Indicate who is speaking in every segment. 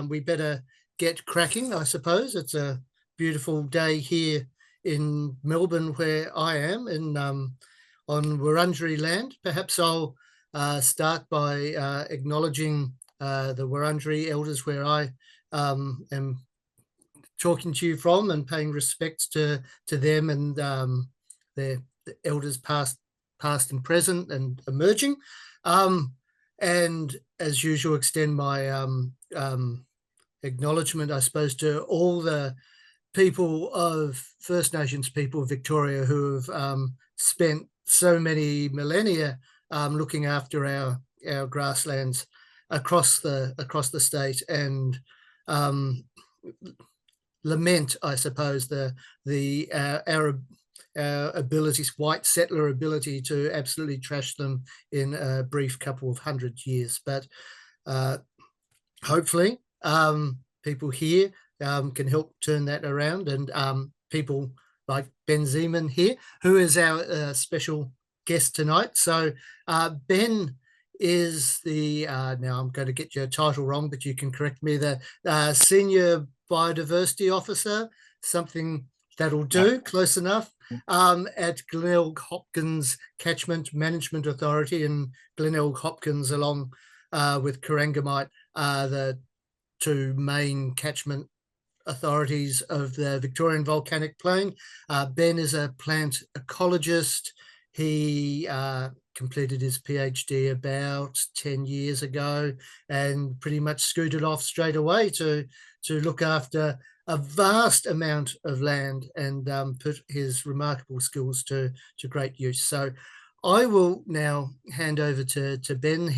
Speaker 1: we better get cracking, I suppose. It's a beautiful day here in Melbourne, where I am, on Wurundjeri land. Perhaps I'll start by acknowledging the Wurundjeri elders where I am talking to you from, and paying respects to them and their elders past and present and emerging. And as usual, extend my acknowledgement, I suppose, to all the people of First Nations people of Victoria who have spent so many millennia looking after our grasslands across the state, and lament, I suppose, our abilities, white settler ability, to absolutely trash them in a brief couple of 100 years. But hopefully people here can help turn that around, and people like Ben Zeeman here, who is our special guest tonight. So Ben is the, now I'm going to get your title wrong, but you can correct me, the Senior Biodiversity Officer, something that'll do, close enough, at Glenelg Hopkins Catchment Management Authority, and Glenelg Hopkins, along with Corangamite, the two main catchment authorities of the Victorian Volcanic Plain. Ben is a plant ecologist. He completed his PhD about 10 years ago, and pretty much scooted off straight away to look after a vast amount of land, and put his remarkable skills to great use. So I will now hand over to Ben.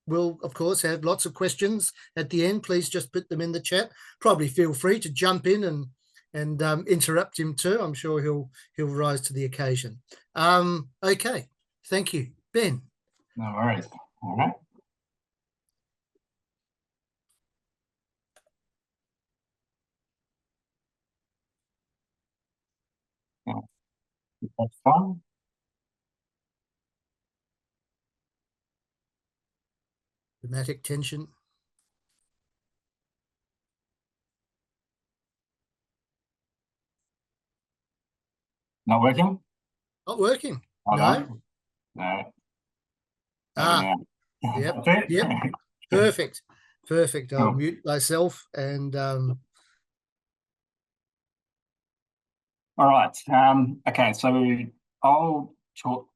Speaker 1: We'll, of course, have lots of questions at the end. Please just put them in the chat. Probably feel free to jump in and interrupt him too. I'm sure he'll rise to the occasion. Okay, thank you, Ben.
Speaker 2: No worries. All right. That's fun.
Speaker 1: Dramatic tension.
Speaker 2: Not working?
Speaker 1: Not working.
Speaker 2: No.
Speaker 1: Yep.
Speaker 2: That's it?
Speaker 1: Yep. Perfect. Perfect. I'll mute myself and
Speaker 2: all right. Okay, so I'll talk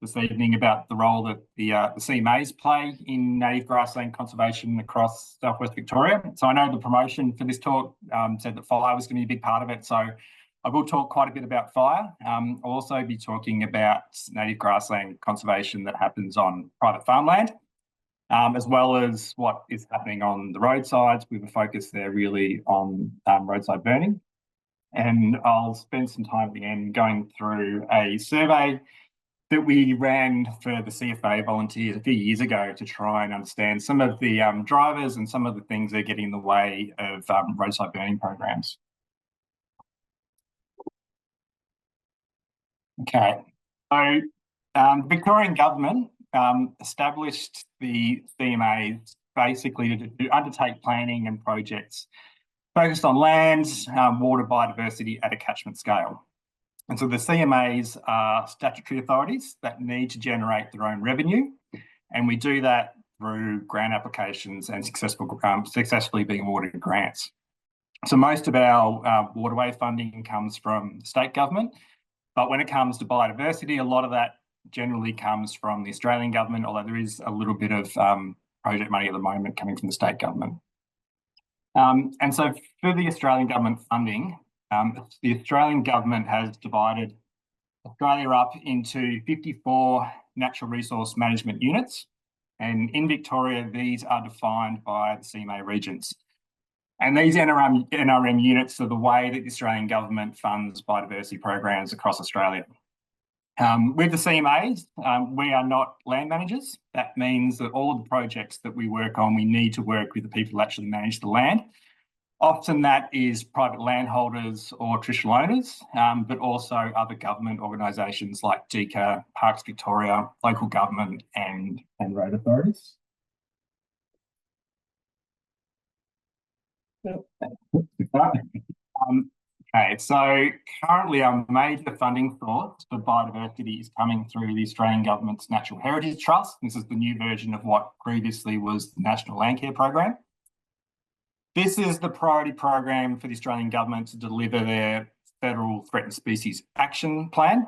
Speaker 2: this evening about the role that the CMAs play in native grassland conservation across southwest Victoria. So I know the promotion for this talk said that fire was going to be a big part of it, so I will talk quite a bit about fire. I'll also be talking about native grassland conservation that happens on private farmland, as well as what is happening on the roadsides, with a focus there really on roadside burning. And I'll spend some time at the end going through a survey that we ran for the CFA volunteers a few years ago to try and understand some of the drivers and some of the things that are getting in the way of roadside burning programs. Okay, so the Victorian government established the CMAs basically to undertake planning and projects focused on lands, water, biodiversity at a catchment scale. And so the CMAs are statutory authorities that need to generate their own revenue, and we do that through grant applications and successfully being awarded grants. So most of our waterway funding comes from the state government, but when it comes to biodiversity, a lot of that generally comes from the Australian government, although there is a little bit of project money at the moment coming from the state government. And so for the Australian government funding, the Australian government has divided Australia up into 54 natural resource management units. And in Victoria, these are defined by the CMA regions. And these NRM units are the way that the Australian government funds biodiversity programs across Australia. With the CMAs, we are not land managers. That means that all of the projects that we work on, we need to work with the people who actually manage the land. Often that is private landholders or traditional owners, but also other government organisations like DECA, Parks Victoria, local government and road authorities. Okay, so currently our major funding source for biodiversity is coming through the Australian Government's Natural Heritage Trust. This is the new version of what previously was the National Landcare Program. This is the priority program for the Australian Government to deliver their Federal Threatened Species Action Plan.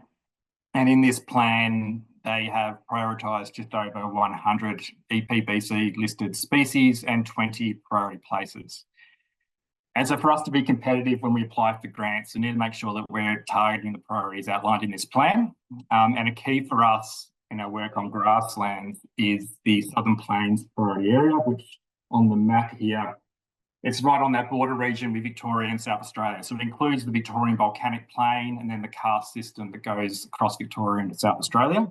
Speaker 2: And in this plan, they have prioritised just over 100 EPBC listed species and 20 priority places. And so for us to be competitive when we apply for grants, we need to make sure that we're targeting the priorities outlined in this plan. And a key for us in our work on grasslands is the Southern Plains priority area, which on the map here, it's right on that border region with Victoria and South Australia. So it includes the Victorian Volcanic Plain and then the karst system that goes across Victoria into South Australia.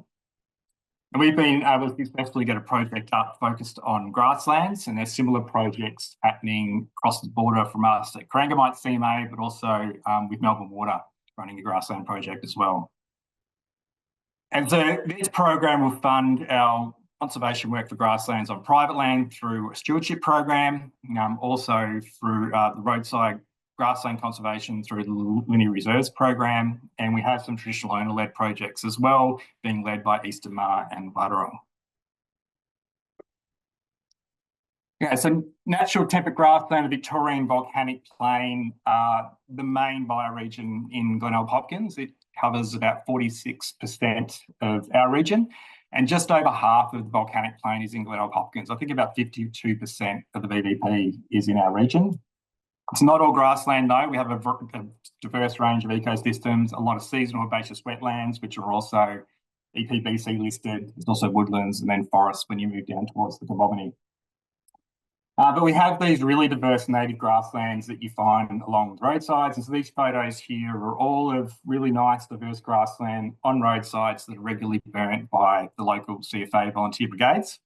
Speaker 2: And we've been able to successfully get a project up focused on grasslands, and there's similar projects happening across the border from us at Corangamite CMA, but also with Melbourne Water running a grassland project as well. And so this program will fund our conservation work for grasslands on private land through a stewardship program, also through the roadside grassland conservation through the Linear Reserves program, and we have some traditional owner-led projects as well, being led by Eastern Maar and Wadawurrung. Yeah, so natural temperate grassland, the Victorian Volcanic Plain, the main bioregion in Glenelg Hopkins. It covers about 46% of our region, and just over half of the volcanic plain is in Glenelg Hopkins. I think about 52% of the VVP is in our region. It's not all grassland though. We have a diverse range of ecosystems, a lot of seasonal herbaceous wetlands, which are also EPBC listed. There's also woodlands and then forests when you move down towards the Gomobini. But we have these really diverse native grasslands that you find along the roadsides. And so these photos here are all of really nice, diverse grassland on roadsides that are regularly burnt by the local CFA volunteer brigades.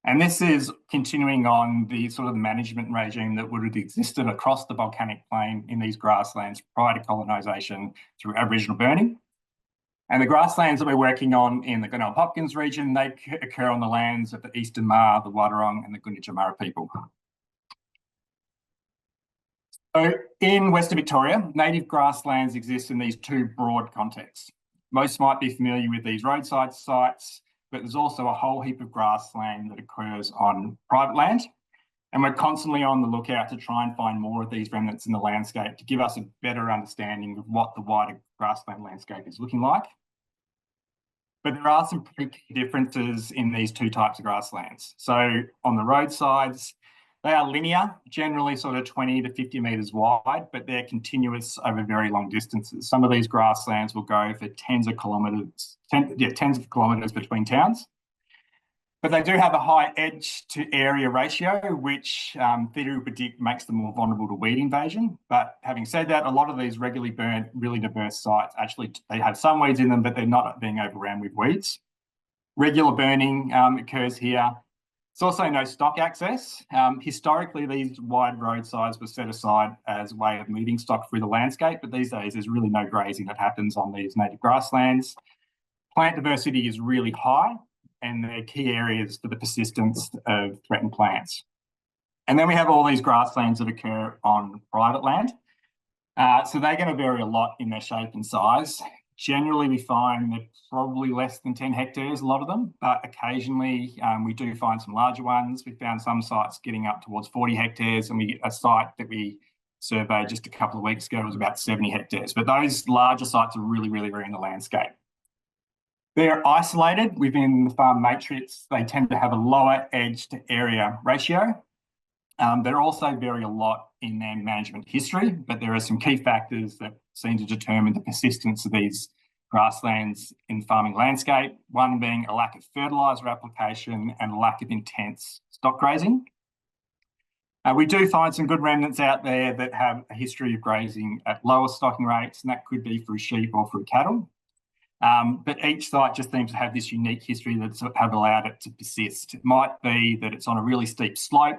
Speaker 2: And this is continuing on the sort of management regime that would have existed across the volcanic plain in these grasslands prior to colonisation through Aboriginal burning. And the grasslands that we're working on in the Glenelg Hopkins region, they occur on the lands of the Eastern Maar, the Wadawurrung and the Gunditjmara people. So in Western Victoria, native grasslands exist in these two broad contexts. Most might be familiar with these roadside sites, but there's also a whole heap of grassland that occurs on private land. And we're constantly on the lookout to try and find more of these remnants in the landscape to give us a better understanding of what the wider grassland landscape is looking like. But there are some pretty key differences in these two types of grasslands. So on the roadsides, they are linear, generally sort of 20 to 50 metres wide, but they're continuous over very long distances. Some of these grasslands will go for tens of kilometres between towns. But they do have a high edge to area ratio, which theory would predict makes them more vulnerable to weed invasion. But having said that, a lot of these regularly burnt, really diverse sites, actually they have some weeds in them, but they're not being overrun with weeds. Regular burning occurs here. There's also no stock access. Historically, these wide roadsides were set aside as a way of moving stock through the landscape, but these days there's really no grazing that happens on these native grasslands. Plant diversity is really high, and they're key areas for the persistence of threatened plants. And then we have all these grasslands that occur on private land. So they're going to vary a lot in their shape and size. Generally, we find they're probably less than 10 hectares, a lot of them, but occasionally we do find some larger ones. We found some sites getting up towards 40 hectares, and a site that we surveyed just a couple of weeks ago was about 70 hectares. But those larger sites are really, really rare in the landscape. They're isolated within the farm matrix. They tend to have a lower edge to area ratio. They're also vary a lot in their management history, but there are some key factors that seem to determine the persistence of these grasslands in the farming landscape, one being a lack of fertiliser application and a lack of intense stock grazing. We do find some good remnants out there that have a history of grazing at lower stocking rates, and that could be through sheep or through cattle. But each site just seems to have this unique history that have allowed it to persist. It might be that it's on a really steep slope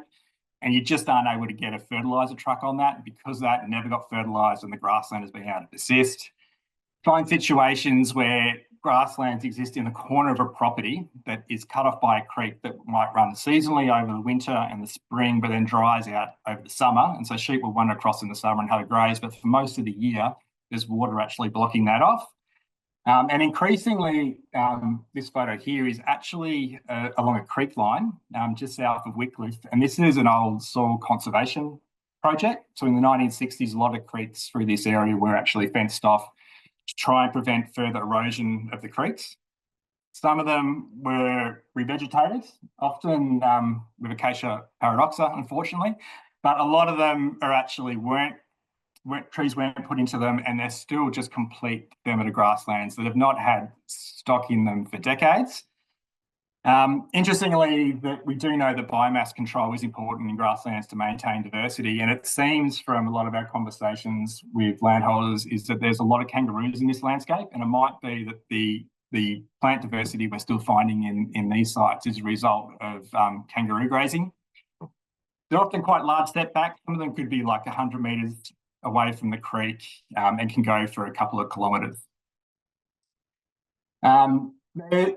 Speaker 2: and you just aren't able to get a fertiliser truck on that. Because that never got fertilised and the grassland has been able to persist. Find situations where grasslands exist in the corner of a property that is cut off by a creek that might run seasonally over the winter and the spring, but then dries out over the summer. And so sheep will wander across in the summer and have a graze, but for most of the year, there's water actually blocking that off. And increasingly, this photo here is actually along a creek line just south of Wycliffe. And this is an old soil conservation project. So in the 1960s, a lot of creeks through this area were actually fenced off to try and prevent further erosion of the creeks. Some of them were revegetated, often with Acacia paradoxa, unfortunately, but a lot of them are actually trees weren't put into them, and they're still just complete Demeter grasslands that have not had stock in them for decades. Interestingly, that we do know that biomass control is important in grasslands to maintain diversity, and it seems from a lot of our conversations with landholders is that there's a lot of kangaroos in this landscape, and it might be that the plant diversity we're still finding in these sites is a result of kangaroo grazing. They're often quite large setbacks. Some of them could be like 100 metres away from the creek and can go for a couple of kilometres. They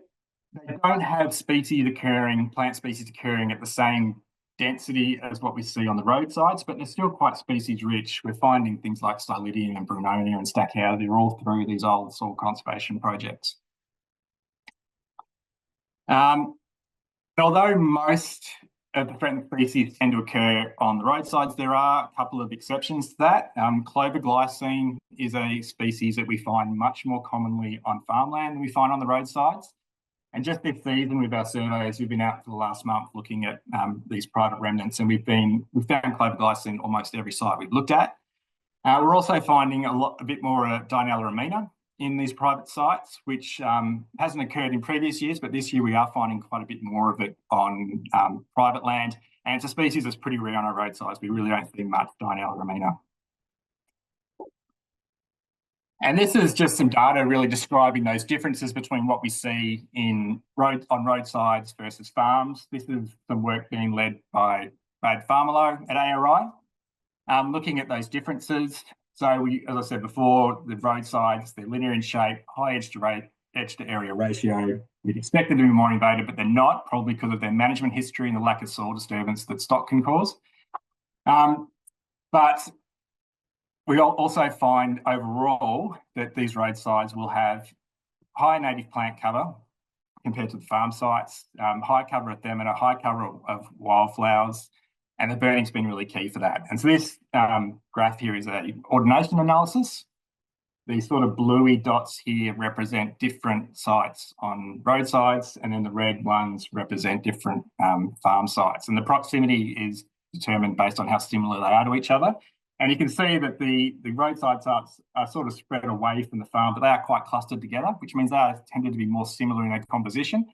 Speaker 2: don't have plant species occurring at the same density as what we see on the roadsides, but they're still quite species rich. We're finding things like Stylidium and Brunonia and Stachyardia, they're all through these old soil conservation projects. Although most of the threatened species tend to occur on the roadsides, there are a couple of exceptions to that. Clover glycine is a species that we find much more commonly on farmland than we find on the roadsides. And just this season with our surveys, we've been out for the last month looking at these private remnants, and we've found clover glycine almost every site we've looked at. We're also finding a bit more Dinelloramina in these private sites, which hasn't occurred in previous years, but this year we are finding quite a bit more of it on private land. And it's a species that's pretty rare on our roadsides. We really don't see much Dinelloramina. And this is just some data really describing those differences between what we see on roadsides versus farms. This is some work being led by Brad Farmelo at ARI, looking at those differences. So as I said before, the roadsides, they're linear in shape, high edge to area ratio. We'd expect them to be more invaded, but they're not, probably because of their management history and the lack of soil disturbance that stock can cause. But we also find overall that these roadsides will have high native plant cover compared to the farm sites, high cover of them and a high cover of wildflowers, and the burning's been really key for that. And so this graph here is a ordination analysis. These sort of bluey dots here represent different sites on roadsides, and then the red ones represent different farm sites. And the proximity is determined based on how similar they are to each other. And you can see that the roadside sites are sort of spread away from the farm, but they are quite clustered together, which means they are tended to be more similar in their composition.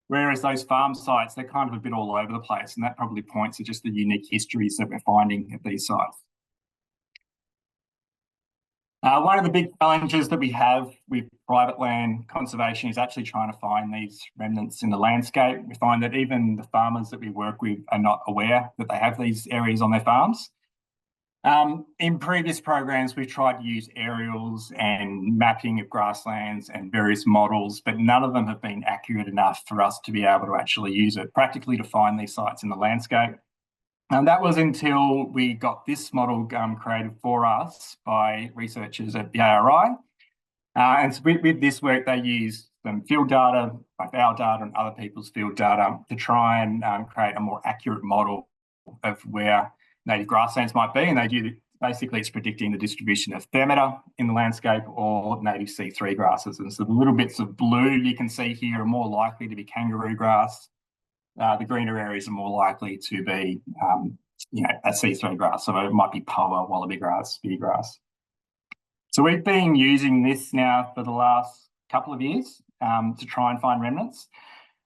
Speaker 2: Whereas those farm sites, they're kind of a bit all over the place, and that probably points to just the unique histories that we're finding at these sites. One of the big challenges that we have with private land conservation is actually trying to find these remnants in the landscape. We find that even the farmers that we work with are not aware that they have these areas on their farms. In previous programs, we've tried to use aerials and mapping of grasslands and various models, but none of them have been accurate enough for us to be able to actually use it practically to find these sites in the landscape. And that was until we got this model created for us by researchers at the ARI. And so with this work, they used some field data, like our data and other people's field data, to try and create a more accurate model of where native grasslands might be, and they do basically it's predicting the distribution of Demeter in the landscape or native C3 grasses. And so the little bits of blue you can see here are more likely to be kangaroo grass. The greener areas are more likely to be, a C3 grass. So it might be poa, wallaby grass, spear grass. So we've been using this now for the last couple of years to try and find remnants.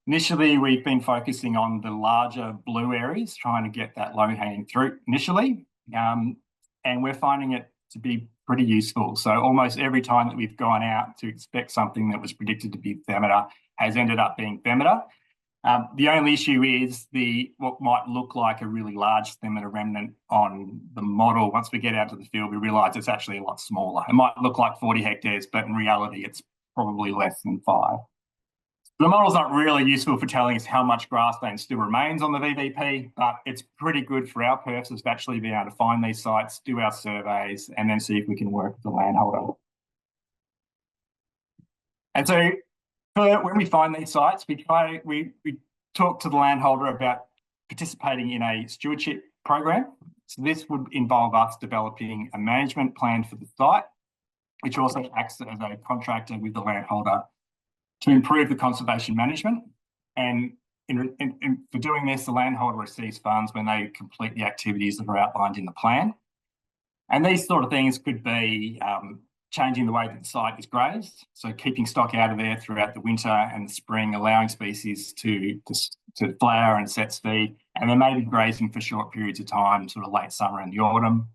Speaker 2: Initially, we've been focusing on the larger blue areas, trying to get that low-hanging fruit initially, and we're finding it to be pretty useful. So almost every time that we've gone out to expect something that was predicted to be Demeter has ended up being Demeter. The only issue is what might look like a really large Demeter remnant on the model. Once we get out to the field, we realise it's actually a lot smaller. It might look like 40 hectares, but in reality, it's probably less than 5. The model's not really useful for telling us how much grassland still remains on the VVP, but it's pretty good for our purposes of actually being able to find these sites, do our surveys, and then see if we can work with the landholder. And so when we find these sites, we talk to the landholder about participating in a stewardship program. So this would involve us developing a management plan for the site, which also acts as a contractor with the landholder to improve the conservation management. And for doing this, the landholder receives funds when they complete the activities that are outlined in the plan. And these sort of things could be changing the way that the site is grazed, so keeping stock out of there throughout the winter and the spring, allowing species to flower and set feed, and then maybe grazing for short periods of time, sort of late summer and the autumn.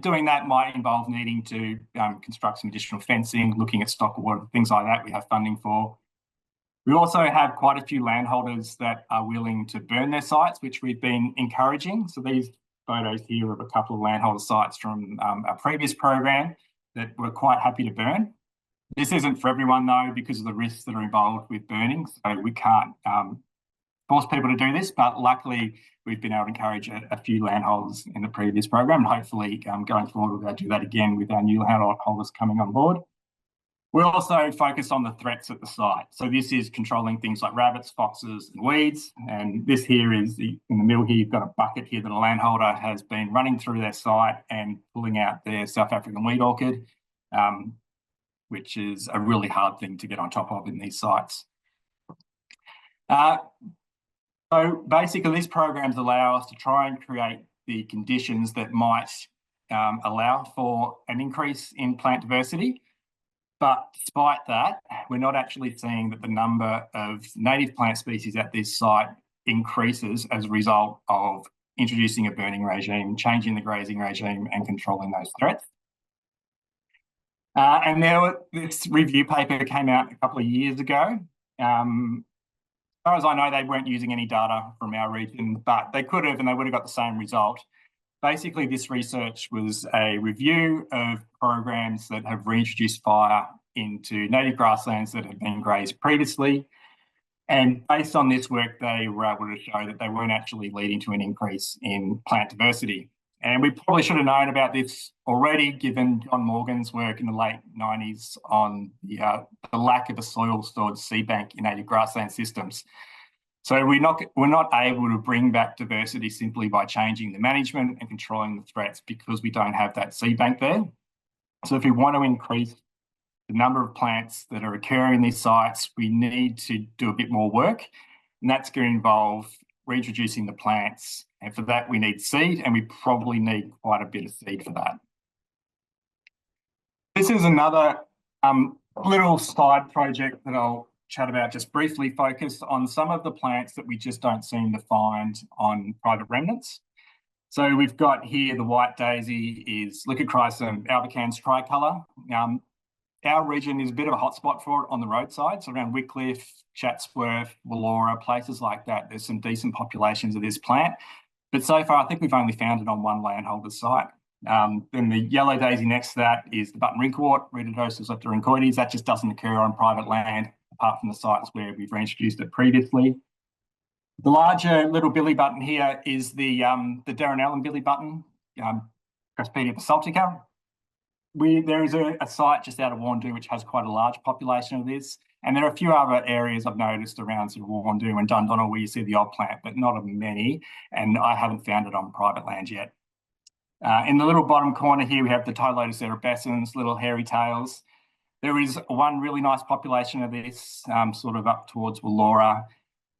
Speaker 2: Doing that might involve needing to construct some additional fencing, looking at stock water, things like that we have funding for. We also have quite a few landholders that are willing to burn their sites, which we've been encouraging. So these photos here of a couple of landholder sites from a previous program that we're quite happy to burn. This isn't for everyone though, because of the risks that are involved with burning. So we can't force people to do this, but luckily we've been able to encourage a few landholders in the previous program, and hopefully going forward we're going to do that again with our new landholders coming on board. We're also focused on the threats at the site. So this is controlling things like rabbits, foxes and weeds. And this here is, in the middle here, you've got a bucket here that a landholder has been running through their site and pulling out their South African weed orchid, which is a really hard thing to get on top of in these sites. So basically these programs allow us to try and create the conditions that might allow for an increase in plant diversity. But despite that, we're not actually seeing that the number of native plant species at this site increases as a result of introducing a burning regime, changing the grazing regime and controlling those threats. And this review paper came out a couple of years ago. As far as I know, they weren't using any data from our region, but they could have, and they would have got the same result. Basically, this research was a review of programs that have reintroduced fire into native grasslands that had been grazed previously. And based on this work, they were able to show that they weren't actually leading to an increase in plant diversity. And we probably should have known about this already, given John Morgan's work in the late 90s on the lack of a soil stored seed bank in native grassland systems. So we're not able to bring back diversity simply by changing the management and controlling the threats, because we don't have that seed bank there. So if we want to increase the number of plants that are occurring in these sites, we need to do a bit more work, and that's going to involve reintroducing the plants. And for that, we need seed, and we probably need quite a bit of seed for that. This is another little side project that I'll chat about just briefly, focused on some of the plants that we just don't seem to find on private remnants. So we've got here the white daisy is Lycochrysum albicans tricolour. Our region is a bit of a hotspot for it on the roadside, so around Wycliffe, Chatsworth, Wallora, places like that. There's some decent populations of this plant, but so far I think we've only found it on one landholder's site. Then the yellow daisy next to that is the button wrinklewort, Rhedodosus leptorhynchoides. That just doesn't occur on private land, apart from the sites where we've reintroduced it previously. The larger little billy button here is the Darrenellen billy button, Craspedia basaltica. There is a site just out of Wandoo which has quite a large population of this, and there are a few other areas I've noticed around sort of Wandoo and Dundonnell where you see the odd plant, but not many, and I haven't found it on private land yet. In the little bottom corner here, we have the Tylotus erubescens, little hairy tails. There is one really nice population of this, sort of up towards Wallora.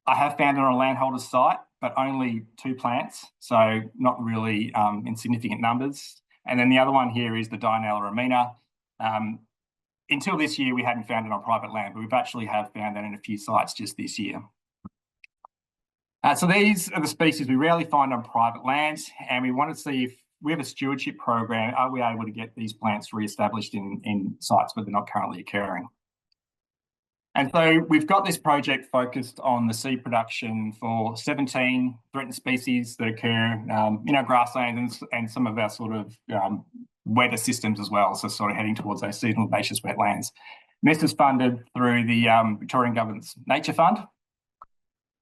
Speaker 2: I have found it on a landholder's site, but only 2 plants, so not really in significant numbers. And then the other one here is the Dianella ramina. Until this year, we hadn't found it on private land, but we've actually have found that in a few sites just this year. So these are the species we rarely find on private lands, and we want to see if we have a stewardship program, are we able to get these plants re-established in sites where they're not currently occurring? And so we've got this project focused on the seed production for 17 threatened species that occur in our grasslands and some of our sort of wetter systems as well, so sort of heading towards those seasonal basis wetlands. This is funded through the Victorian Government's Nature Fund.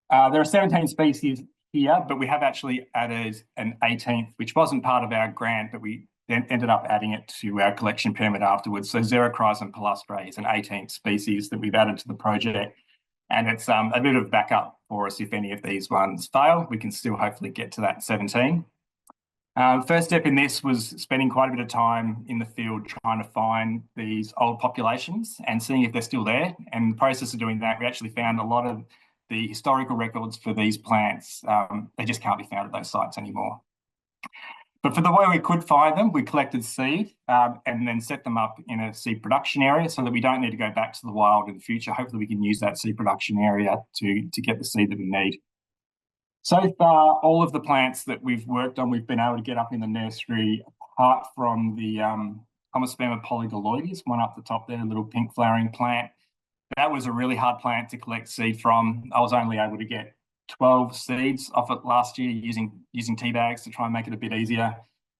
Speaker 2: There are 17 species here, but we have actually added an 18th, which wasn't part of our grant, but we then ended up adding it to our collection permit afterwards. So Xerochrysum palustre is an 18th species that we've added to the project. And it's a bit of backup for us if any of these ones fail. We can still hopefully get to that 17. First step in this was spending quite a bit of time in the field trying to find these old populations and seeing if they're still there. And in the process of doing that, we actually found a lot of the historical records for these plants. They just can't be found at those sites anymore. But for the way we could find them, we collected seed and then set them up in a seed production area so that we don't need to go back to the wild in the future. Hopefully we can use that seed production area to get the seed that we need. So far, all of the plants that we've worked on, we've been able to get up in the nursery, apart from the Homosperma polygaloides, one up the top there, a little pink flowering plant. That was a really hard plant to collect seed from. I was only able to get 12 seeds off it last year using tea bags to try and make it a bit easier.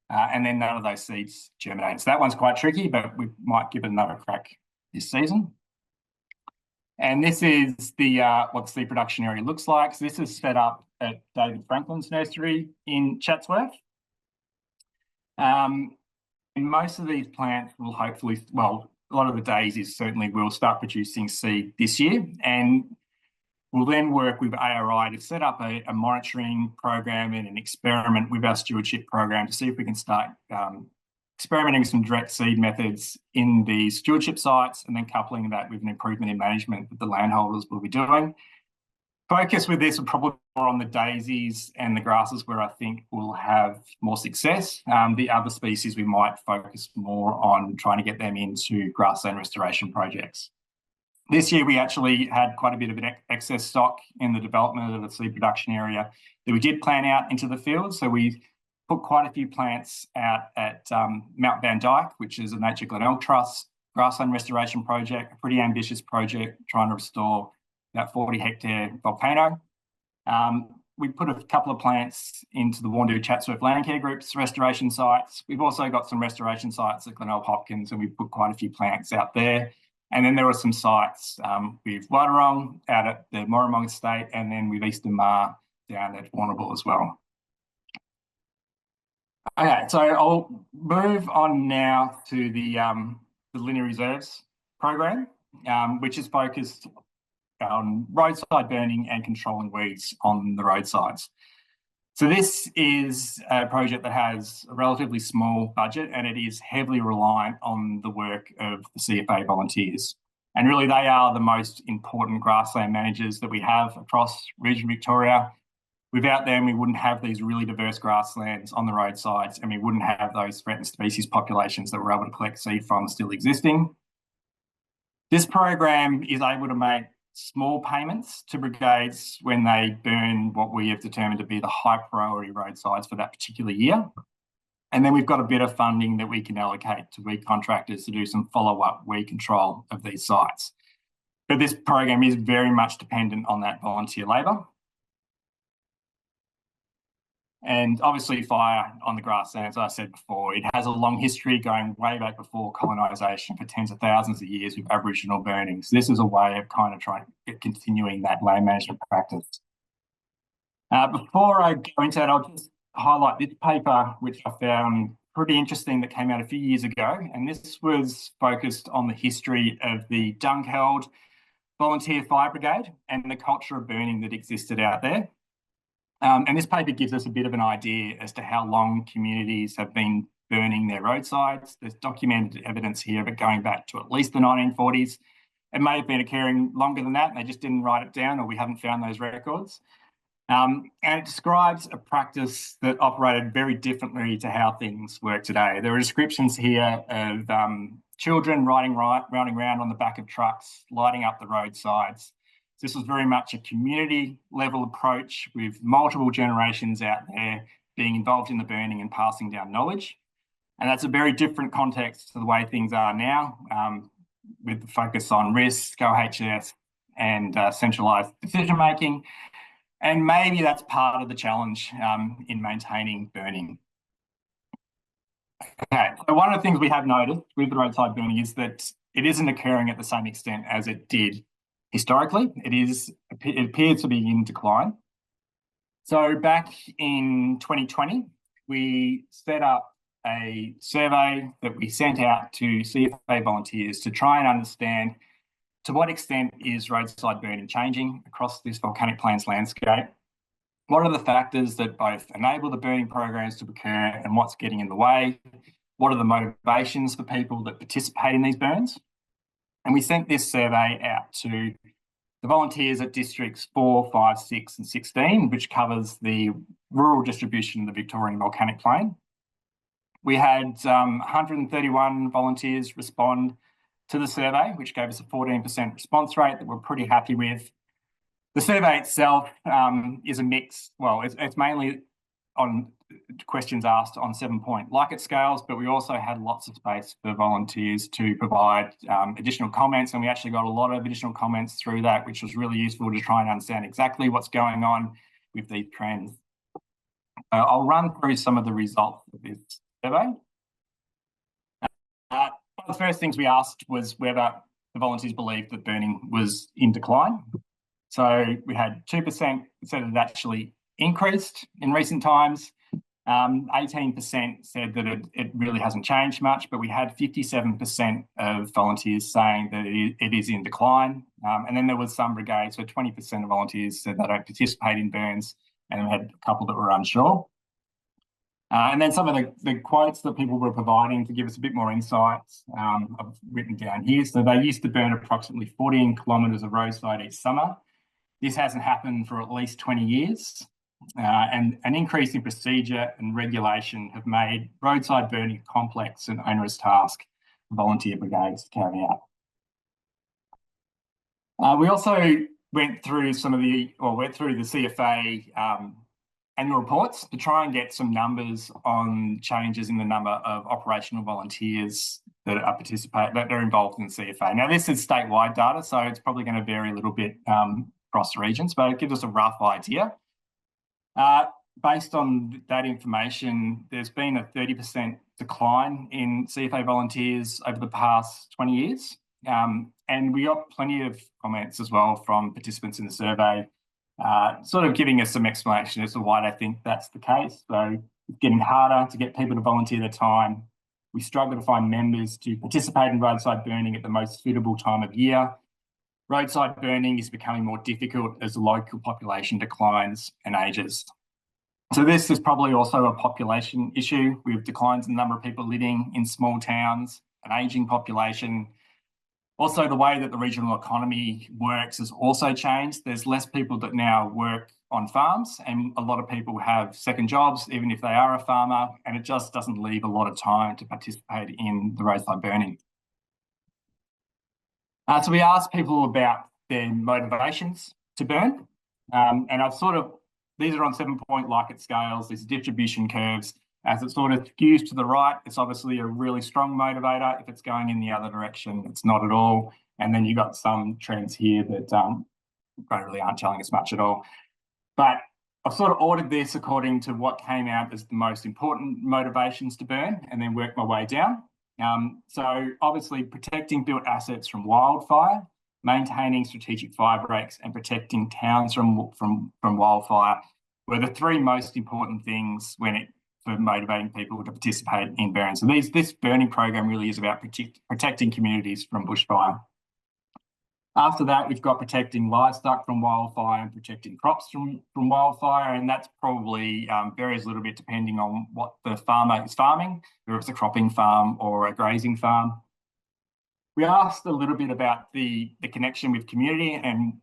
Speaker 2: And then none of those seeds germinated. So that one's quite tricky, but we might give it another crack this season. And this is the what the seed production area looks like. So this is set up at David Franklin's nursery in Chatsworth. And most of these plants will hopefully, well, a lot of the daisies certainly will start producing seed this year. And we'll then work with ARI to set up a monitoring program and an experiment with our stewardship program to see if we can start experimenting some direct seed methods in the stewardship sites and then coupling that with an improvement in management that the landholders will be doing. Focus with this will probably be more on the daisies and the grasses where I think we'll have more success. The other species we might focus more on trying to get them into grassland restoration projects. This year we actually had quite a bit of an excess stock in the development of the seed production area that we did plan out into the field. So we put quite a few plants out at Mount Van Dyke, which is a Nature Glenelg Trust grassland restoration project, a pretty ambitious project trying to restore that 40-hectare volcano. We put a couple of plants into the Warndoo Chatsworth Land Care Group's restoration sites. We've also got some restoration sites at Glenelg Hopkins, and we've put quite a few plants out there. And then there were some sites with Wadawurrung out at the Morrimong Estate, and then with Eastern Mar down at Warrnambool as well. Okay, so I'll move on now to the linear reserves program, which is focused on roadside burning and controlling weeds on the roadsides. So this is a project that has a relatively small budget, and it is heavily reliant on the work of the CFA volunteers. And really they are the most important grassland managers that we have across region Victoria. Without them, we wouldn't have these really diverse grasslands on the roadsides, and we wouldn't have those threatened species populations that we're able to collect seed from still existing. This program is able to make small payments to brigades when they burn what we have determined to be the high priority roadsides for that particular year. And then we've got a bit of funding that we can allocate to weed contractors to do some follow-up weed control of these sites. But this program is very much dependent on that volunteer labour. And obviously fire on the grasslands, as I said before, it has a long history going way back before colonisation for tens of thousands of years with Aboriginal burnings. This is a way of kind of trying to get continuing that land management practice. Before I go into that, I'll just highlight this paper, which I found pretty interesting, that came out a few years ago. And this was focused on the history of the Dunkeld Volunteer Fire Brigade and the culture of burning that existed out there. And this paper gives us a bit of an idea as to how long communities have been burning their roadsides. There's documented evidence here of it going back to at least the 1940s. It may have been occurring longer than that, and they just didn't write it down, or we haven't found those records. And it describes a practice that operated very differently to how things work today. There are descriptions here of children running around on the back of trucks, lighting up the roadsides. This was very much a community level approach with multiple generations out there being involved in the burning and passing down knowledge. And that's a very different context to the way things are now, with the focus on risk, OHS, and centralised decision making. And maybe that's part of the challenge in maintaining burning. Okay, so one of the things we have noticed with the roadside burning is that it isn't occurring at the same extent as it did historically. It appears to be in decline. So back in 2020, we set up a survey that we sent out to CFA volunteers to try and understand to what extent is roadside burning changing across this volcanic plains landscape. What are the factors that both enable the burning programs to occur and what's getting in the way? What are the motivations for people that participate in these burns? And we sent this survey out to the volunteers at districts 4, 5, 6 and 16, which covers the rural distribution of the Victorian Volcanic Plain. We had 131 volunteers respond to the survey, which gave us a 14% response rate that we're pretty happy with. The survey itself is a mix. Well, it's mainly on questions asked on 7-point Likert scales, but we also had lots of space for volunteers to provide additional comments, and we actually got a lot of additional comments through that, which was really useful to try and understand exactly what's going on with these trends. I'll run through some of the results of this survey. One of the first things we asked was whether the volunteers believed that burning was in decline. So we had 2% said it actually increased in recent times. 18% said that it really hasn't changed much, but we had 57% of volunteers saying that it is in decline. And then there was some brigade, so 20% of volunteers said they don't participate in burns, and we had a couple that were unsure. And then some of the quotes that people were providing to give us a bit more insights, I've written down here. So they used to burn approximately 14 kilometres of roadside each summer. This hasn't happened for at least 20 years. And an increase in procedure and regulation have made roadside burning a complex and onerous task for volunteer brigades to carry out. We also went through the CFA annual reports to try and get some numbers on changes in the number of operational volunteers that are involved in CFA. Now, this is statewide data, so it's probably going to vary a little bit across the regions, but it gives us a rough idea. Based on that information, there's been a 30% decline in CFA volunteers over the past 20 years. And we got plenty of comments as well from participants in the survey, sort of giving us some explanation as to why they think that's the case. So it's getting harder to get people to volunteer their time. We struggle to find members to participate in roadside burning at the most suitable time of year. Roadside burning is becoming more difficult as the local population declines and ages. So this is probably also a population issue with declines in the number of people living in small towns, an ageing population. Also, the way that the regional economy works has also changed. There's less people that now work on farms, and a lot of people have second jobs, even if they are a farmer, and it just doesn't leave a lot of time to participate in the roadside burning. So we asked people about their motivations to burn, and these are on 7-point Likert scales, these distribution curves. As it sort of skews to the right, it's obviously a really strong motivator. If it's going in the other direction, it's not at all. And then you've got some trends here that really aren't telling us much at all. But I've sort of ordered this according to what came out as the most important motivations to burn, and then worked my way down. So obviously protecting built assets from wildfire, maintaining strategic fire breaks, and protecting towns from wildfire were the three most important things for motivating people to participate in burns. So this burning program really is about protecting communities from bushfire. After that, we've got protecting livestock from wildfire and protecting crops from wildfire, and that's probably varies a little bit depending on what the farmer is farming, whether it's a cropping farm or a grazing farm. We asked a little bit about the connection with community and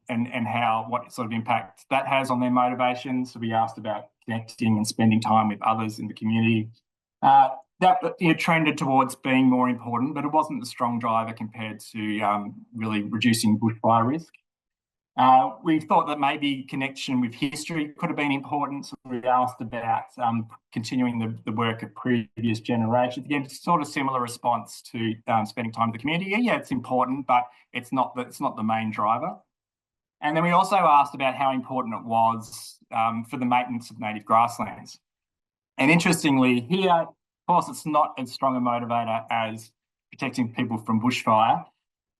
Speaker 2: what sort of impact that has on their motivations. So we asked about connecting and spending time with others in the community. That trended towards being more important, but it wasn't the strong driver compared to really reducing bushfire risk. We thought that maybe connection with history could have been important, so we asked about continuing the work of previous generations. Again, sort of similar response to spending time with the community. Yeah, it's important, but it's not the main driver. And then we also asked about how important it was for the maintenance of native grasslands. And interestingly, here, of course, it's not as strong a motivator as protecting people from bushfire,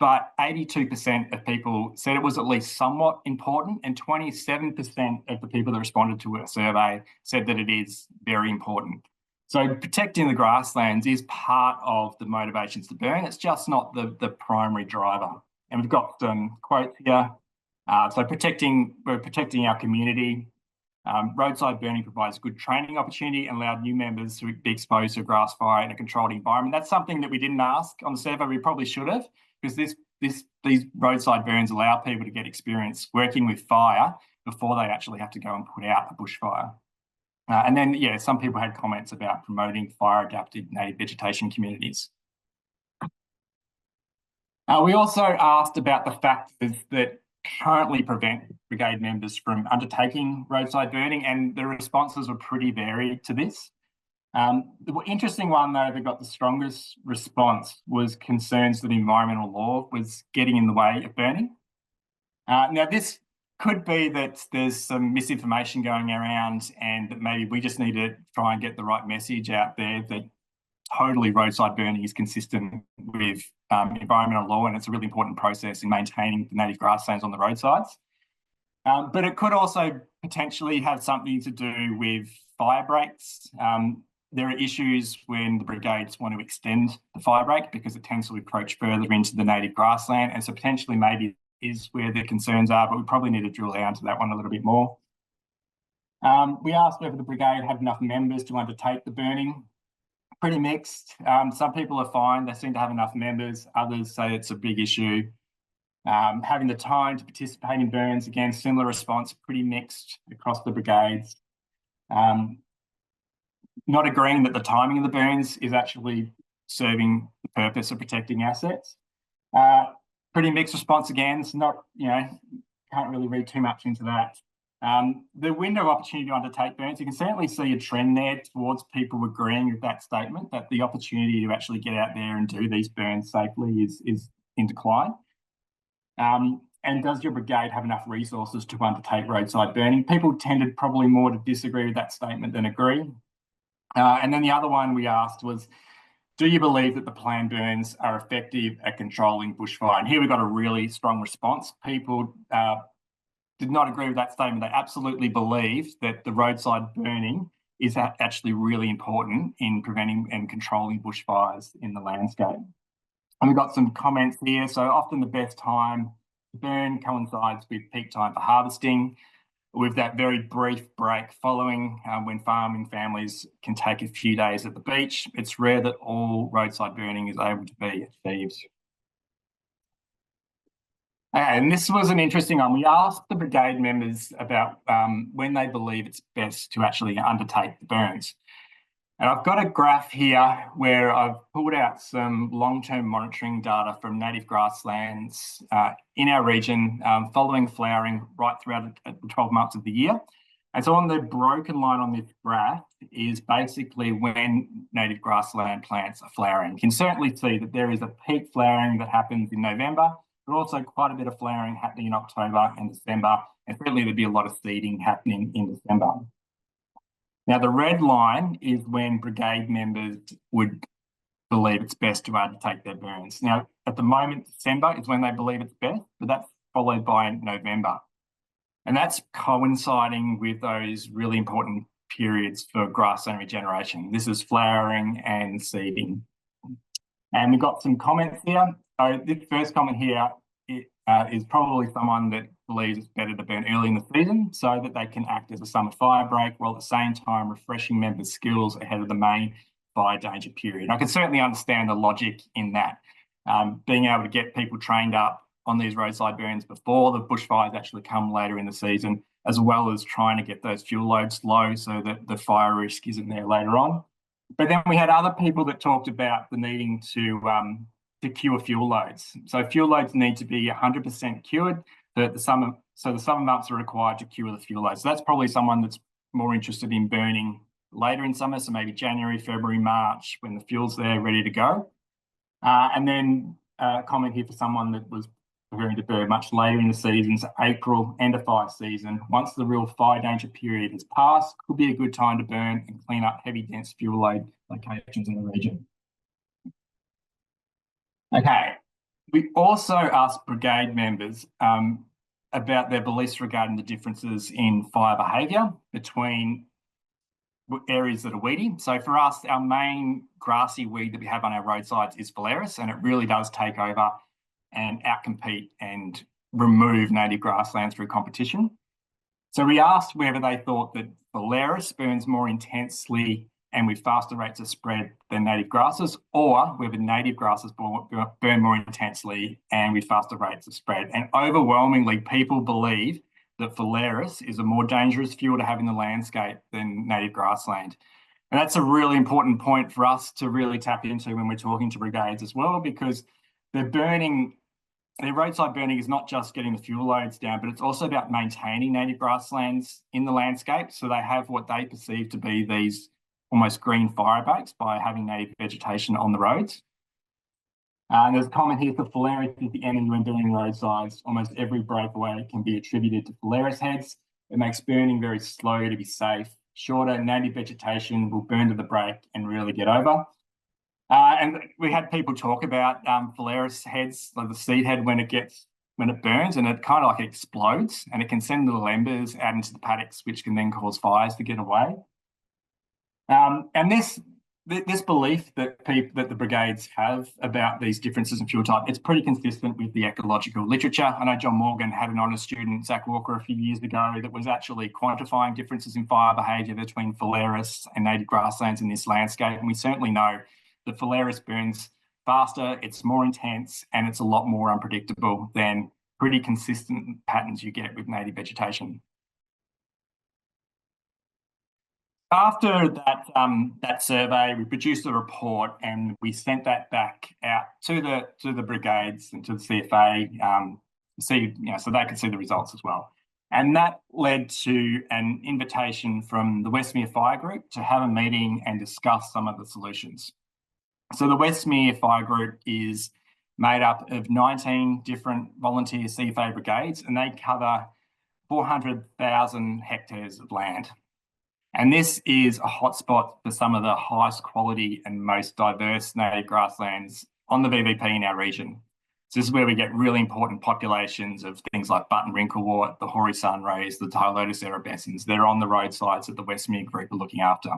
Speaker 2: but 82% of people said it was at least somewhat important, and 27% of the people that responded to a survey said that it is very important. So protecting the grasslands is part of the motivations to burn. It's just not the primary driver. And we've got some quotes here. So we're protecting our community. Roadside burning provides a good training opportunity and allowed new members to be exposed to grass fire in a controlled environment. That's something that we didn't ask on the survey. We probably should have, because these roadside burns allow people to get experience working with fire before they actually have to go and put out a bushfire. And then, yeah, some people had comments about promoting fire-adapted native vegetation communities. We also asked about the factors that currently prevent brigade members from undertaking roadside burning, and the responses were pretty varied to this. The interesting one, though, that got the strongest response was concerns that environmental law was getting in the way of burning. Now, this could be that there's some misinformation going around, and that maybe we just need to try and get the right message out there that totally roadside burning is consistent with environmental law, and it's a really important process in maintaining the native grasslands on the roadsides. But it could also potentially have something to do with fire breaks. There are issues when the brigades want to extend the fire break because it tends to encroach further into the native grassland, and so potentially maybe is where the concerns are, but we probably need to drill down to that one a little bit more. We asked whether the brigade had enough members to undertake the burning. Pretty mixed. Some people are fine, they seem to have enough members. Others say it's a big issue. Having the time to participate in burns, again, similar response, pretty mixed across the brigades. Not agreeing that the timing of the burns is actually serving the purpose of protecting assets. Pretty mixed response again. It's not, can't really read too much into that. The window of opportunity to undertake burns, you can certainly see a trend there towards people agreeing with that statement, that the opportunity to actually get out there and do these burns safely is in decline. And does your brigade have enough resources to undertake roadside burning? People tended probably more to disagree with that statement than agree. And then the other one we asked was, do you believe that the planned burns are effective at controlling bushfire? And here we got a really strong response. People did not agree with that statement. They absolutely believe that the roadside burning is actually really important in preventing and controlling bushfires in the landscape. And we've got some comments here. So often the best time to burn coincides with peak time for harvesting, with that very brief break following when farming families can take a few days at the beach. It's rare that all roadside burning is able to be achieved. And this was an interesting one. We asked the brigade members about when they believe it's best to actually undertake the burns. And I've got a graph here where I've pulled out some long-term monitoring data from native grasslands in our region following flowering right throughout the 12 months of the year. And so on the broken line on this graph is basically when native grassland plants are flowering. You can certainly see that there is a peak flowering that happens in November, but also quite a bit of flowering happening in October and December, and certainly there'd be a lot of seeding happening in December. Now, the red line is when brigade members would believe it's best to undertake their burns. Now, at the moment, December is when they believe it's best, but that's followed by November. And that's coinciding with those really important periods for grassland regeneration. This is flowering and seeding. And we've got some comments here. So this first comment here is probably someone that believes it's better to burn early in the season so that they can act as a summer fire break while at the same time refreshing members' skills ahead of the main fire danger period. I can certainly understand the logic in that, being able to get people trained up on these roadside burns before the bushfires actually come later in the season, as well as trying to get those fuel loads low so that the fire risk isn't there later on. But then we had other people that talked about the needing to cure fuel loads. So fuel loads need to be 100% cured. The summer months are required to cure the fuel loads. So that's probably someone that's more interested in burning later in summer, so maybe January, February, March, when the fuel's there ready to go. And then a comment here for someone that was preparing to burn much later in the season, so April, end of fire season. Once the real fire danger period has passed, could be a good time to burn and clean up heavy, dense fuel load locations in the region. Okay, We also asked brigade members about their beliefs regarding the differences in fire behaviour between areas that are weedy. So for us, our main grassy weed that we have on our roadsides is Phalaris, and it really does take over and outcompete and remove native grasslands through competition. So we asked whether they thought that Phalaris burns more intensely and with faster rates of spread than native grasses, or whether native grasses burn more intensely and with faster rates of spread. And overwhelmingly, people believe that Phalaris is a more dangerous fuel to have in the landscape than native grassland. And that's a really important point for us to really tap into when we're talking to brigades as well, because their roadside burning is not just getting the fuel loads down, but it's also about maintaining native grasslands in the landscape. So they have what they perceive to be these almost green fire breaks by having native vegetation on the roads. And there's a comment here for Phalaris is the enemy when burning roadsides. Almost every breakaway can be attributed to Phalaris heads. It makes burning very slow to be safe. Shorter native vegetation will burn to the break and really get over. And we had people talk about Phalaris heads, like the seed head, when it burns, and it kind of like explodes, and it can send little embers out into the paddocks, which can then cause fires to get away. And this belief that the brigades have about these differences in fuel type, it's pretty consistent with the ecological literature. I know John Morgan had an honours student, Zach Walker, a few years ago that was actually quantifying differences in fire behaviour between Phalaris and native grasslands in this landscape. And we certainly know that Phalaris burns faster, it's more intense, and it's a lot more unpredictable than pretty consistent patterns you get with native vegetation. After that survey, we produced a report and we sent that back out to the brigades and to the CFA so they could see the results as well. And that led to an invitation from the Westmere Fire Group to have a meeting and discuss some of the solutions. So the Westmere Fire Group is made up of 19 different volunteer CFA brigades, and they cover 400,000 hectares of land. And this is a hotspot for some of the highest quality and most diverse native grasslands on the VVP in our region. So this is where we get really important populations of things like button wrinklewort, the hoary sunrays, the Dilotus erubescens. They're on the roadsides that the Westmere Group are looking after.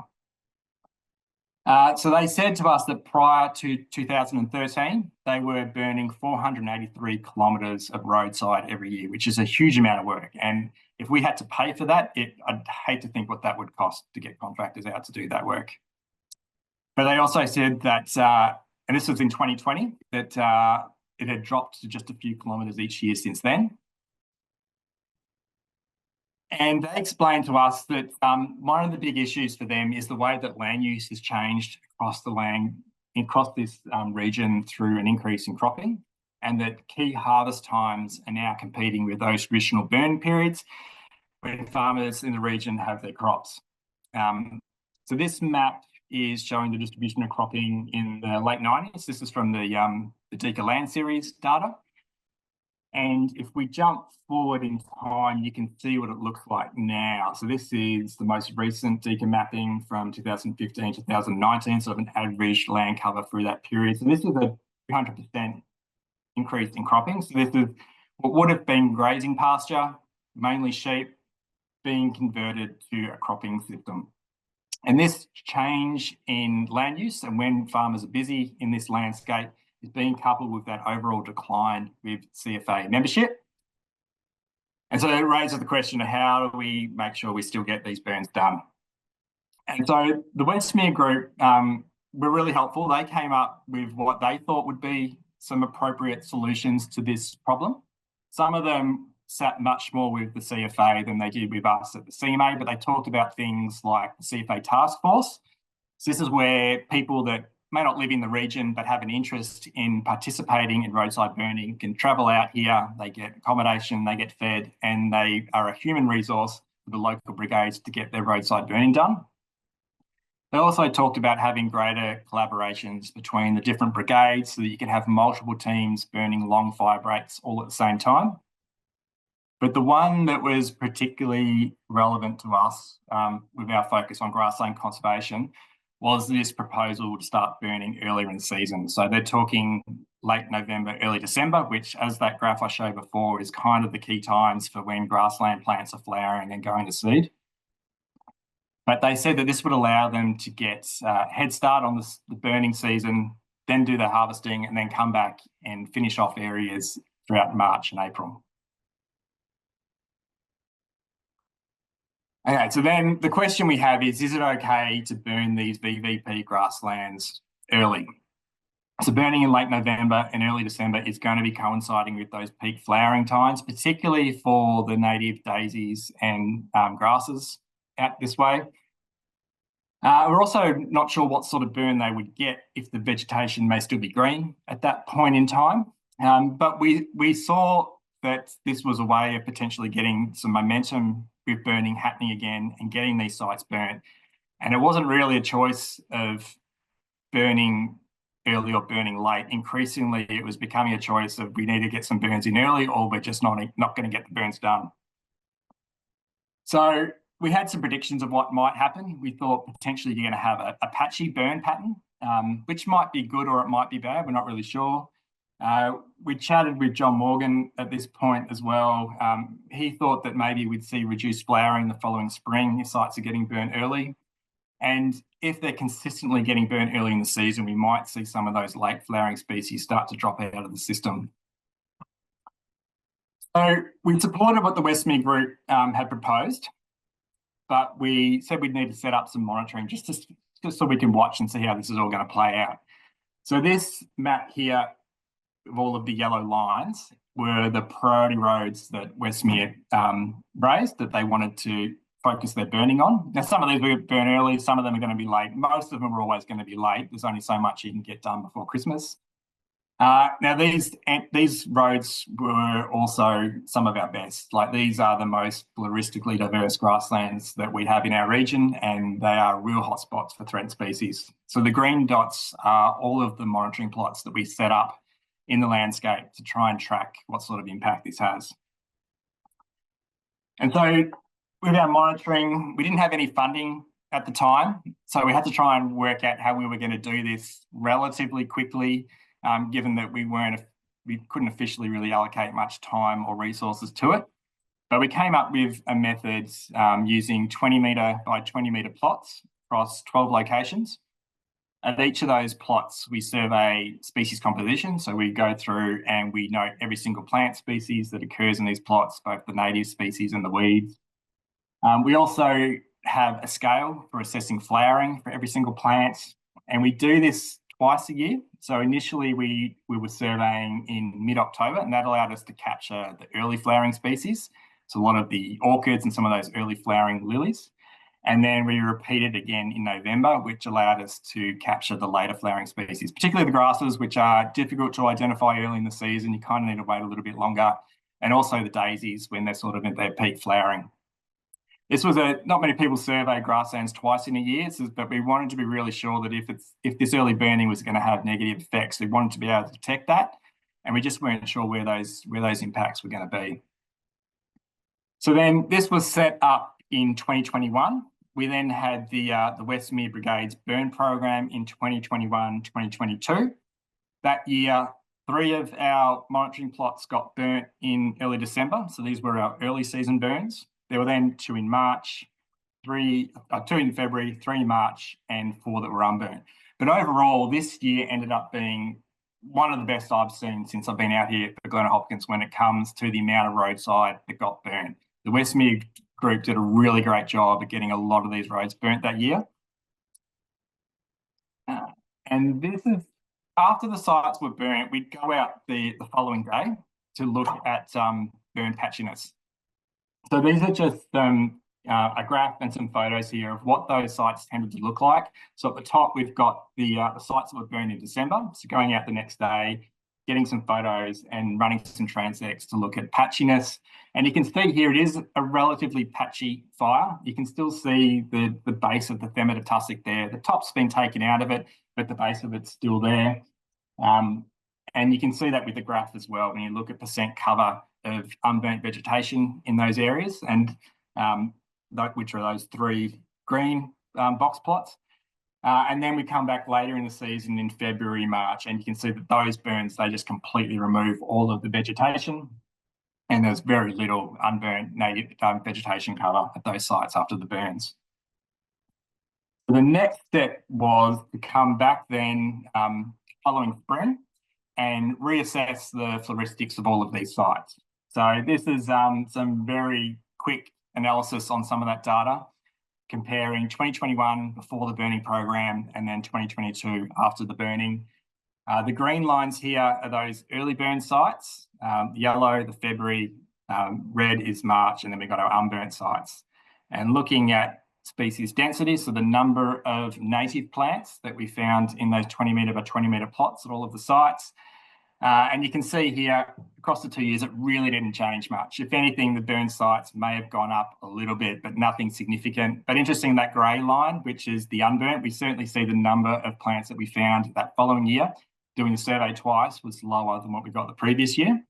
Speaker 2: So they said to us that prior to 2013, they were burning 483 kilometres of roadside every year, which is a huge amount of work. And if we had to pay for that, I'd hate to think what that would cost to get contractors out to do that work. But they also said that, and this was in 2020, that it had dropped to just a few kilometres each year since then. And they explained to us that one of the big issues for them is the way that land use has changed across this region through an increase in cropping, and that key harvest times are now competing with those traditional burn periods when farmers in the region have their crops. So this map is showing the distribution of cropping in the late 90s. This is from the Deca Land Series data. And if we jump forward in time, you can see what it looks like now. So this is the most recent Deca mapping from 2015 to 2019, sort of an average land cover through that period. So this is a 200% increase in cropping. So this is what would have been grazing pasture, mainly sheep, being converted to a cropping system. And this change in land use and when farmers are busy in this landscape is being coupled with that overall decline with CFA membership. And so it raises the question of how do we make sure we still get these burns done? And so the Westmere Group were really helpful. They came up with what they thought would be some appropriate solutions to this problem. Some of them sat much more with the CFA than they did with us at the CMA, but they talked about things like the CFA task force. So this is where people that may not live in the region but have an interest in participating in roadside burning can travel out here, they get accommodation, they get fed, and they are a human resource for the local brigades to get their roadside burning done. They also talked about having greater collaborations between the different brigades so that you can have multiple teams burning long fire breaks all at the same time. But the one that was particularly relevant to us with our focus on grassland conservation was this proposal to start burning earlier in the season. So they're talking late November, early December, which, as that graph I showed before, is kind of the key times for when grassland plants are flowering and going to seed. But they said that this would allow them to get a head start on the burning season, then do the harvesting, and then come back and finish off areas throughout March and April. Okay, so then the question we have is it okay to burn these VVP grasslands early? So burning in late November and early December is going to be coinciding with those peak flowering times, particularly for the native daisies and grasses out this way. We're also not sure what sort of burn they would get if the vegetation may still be green at that point in time. But we saw that this was a way of potentially getting some momentum with burning happening again and getting these sites burnt. And it wasn't really a choice of burning early or burning late. Increasingly, it was becoming a choice of we need to get some burns in early or we're just not going to get the burns done. So we had some predictions of what might happen. We thought potentially you're going to have a patchy burn pattern, which might be good or it might be bad. We're not really sure. We chatted with John Morgan at this point as well. He thought that maybe we'd see reduced flowering the following spring if sites are getting burnt early. And if they're consistently getting burnt early in the season, we might see some of those late flowering species start to drop out of the system. So we supported what the Westmere Group had proposed, but we said we'd need to set up some monitoring just so we can watch and see how this is all going to play out. So this map here of all of the yellow lines were the priority roads that Westmere raised that they wanted to focus their burning on. Now, some of these will burn early, some of them are going to be late. Most of them are always going to be late. There's only so much you can get done before Christmas. Now, these roads were also some of our best. Like, these are the most floristically diverse grasslands that we have in our region, and they are real hotspots for threatened species. So the green dots are all of the monitoring plots that we set up in the landscape to try and track what sort of impact this has. And so with our monitoring, we didn't have any funding at the time, so we had to try and work out how we were going to do this relatively quickly, given that we couldn't officially really allocate much time or resources to it. But we came up with a method using 20 metre by 20 metre plots across 12 locations. At each of those plots, we survey species composition. So we go through and we note every single plant species that occurs in these plots, both the native species and the weeds. We also have a scale for assessing flowering for every single plant, and we do this twice a year. So initially we were surveying in mid-October, and that allowed us to capture the early flowering species, so a lot of the orchids and some of those early flowering lilies. And then we repeated again in November, which allowed us to capture the later flowering species, particularly the grasses, which are difficult to identify early in the season. You kind of need to wait a little bit longer, and also the daisies when they're sort of at their peak flowering. This was not many people survey grasslands twice in a year, but we wanted to be really sure that if this early burning was going to have negative effects, we wanted to be able to detect that, and we just weren't sure where those impacts were going to be. So then this was set up in 2021. We then had the Westmere Brigade's burn program in 2021, 2022. That year, 3 of our monitoring plots got burnt in early December. So these were our early season burns. There were then 2 in March, 2 in February, 3 in March, and 4 that were unburnt. But overall, this year ended up being one of the best I've seen since I've been out here for Glenelg Hopkins when it comes to the amount of roadside that got burnt. The Westmere Group did a really great job at getting a lot of these roads burnt that year. And this is after the sites were burnt, we'd go out the following day to look at burn patchiness. So these are just a graph and some photos here of what those sites tended to look like. So at the top, we've got the sites that were burned in December. So going out the next day, getting some photos and running some transects to look at patchiness. And you can see here, it is a relatively patchy fire. You can still see the base of the Themata tussock there. The top's been taken out of it, but the base of it's still there. And you can see that with the graph as well when you look at percent cover of unburnt vegetation in those areas, and which are those 3 green box plots. And then we come back later in the season in February, March, and you can see that those burns, they just completely remove all of the vegetation, and there's very little unburnt native vegetation cover at those sites after the burns. So the next step was to come back then following spring and reassess the floristics of all of these sites. So this is some very quick analysis on some of that data, comparing 2021 before the burning program and then 2022 after the burning. The green lines here are those early burn sites, yellow, the February, red is March, and then we've got our unburnt sites. And looking at species density, so the number of native plants that we found in those 20 metre by 20 metre plots at all of the sites. And you can see here across the 2 years, it really didn't change much. If anything, the burn sites may have gone up a little bit, but nothing significant. But interesting, that grey line, which is the unburnt, we certainly see the number of plants that we found that following year, doing the survey twice, was lower than what we got the previous year.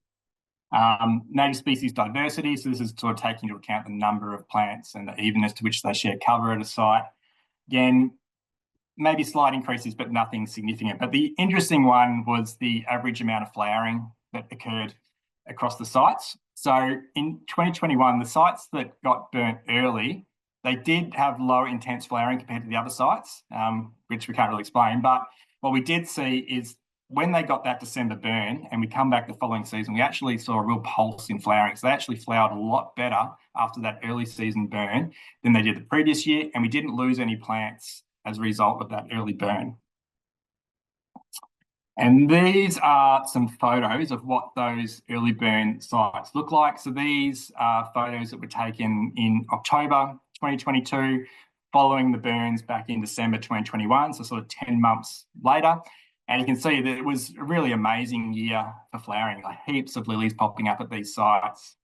Speaker 2: Native species diversity, so this is sort of taking into account the number of plants and the evenness to which they share cover at a site. Again, maybe slight increases, but nothing significant. But the interesting one was the average amount of flowering that occurred across the sites. So in 2021, the sites that got burnt early, they did have lower intense flowering compared to the other sites, which we can't really explain. But what we did see is when they got that December burn and we come back the following season, we actually saw a real pulse in flowering. So they actually flowered a lot better after that early season burn than they did the previous year. And we didn't lose any plants as a result of that early burn. And these are some photos of what those early burn sites look like. So these are photos that were taken in October 2022, following the burns back in December 2021, so sort of 10 months later. And you can see that it was a really amazing year for flowering, like heaps of lilies popping up at these sites,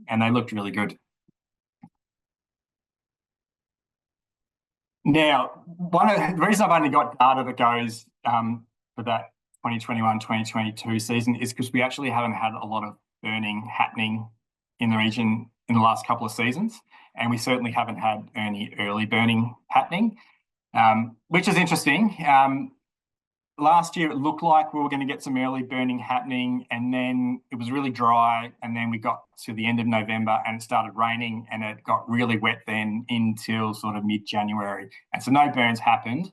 Speaker 2: and they looked really good. Now, the reason I've only got data that goes for that 2021-2022 season is because we actually haven't had a lot of burning happening in the region in the last couple of seasons, and we certainly haven't had any early burning happening, which is interesting. Last year, it looked like we were going to get some early burning happening, and then it was really dry, and then we got to the end of November and it started raining, and it got really wet then until sort of mid-January. And so no burns happened,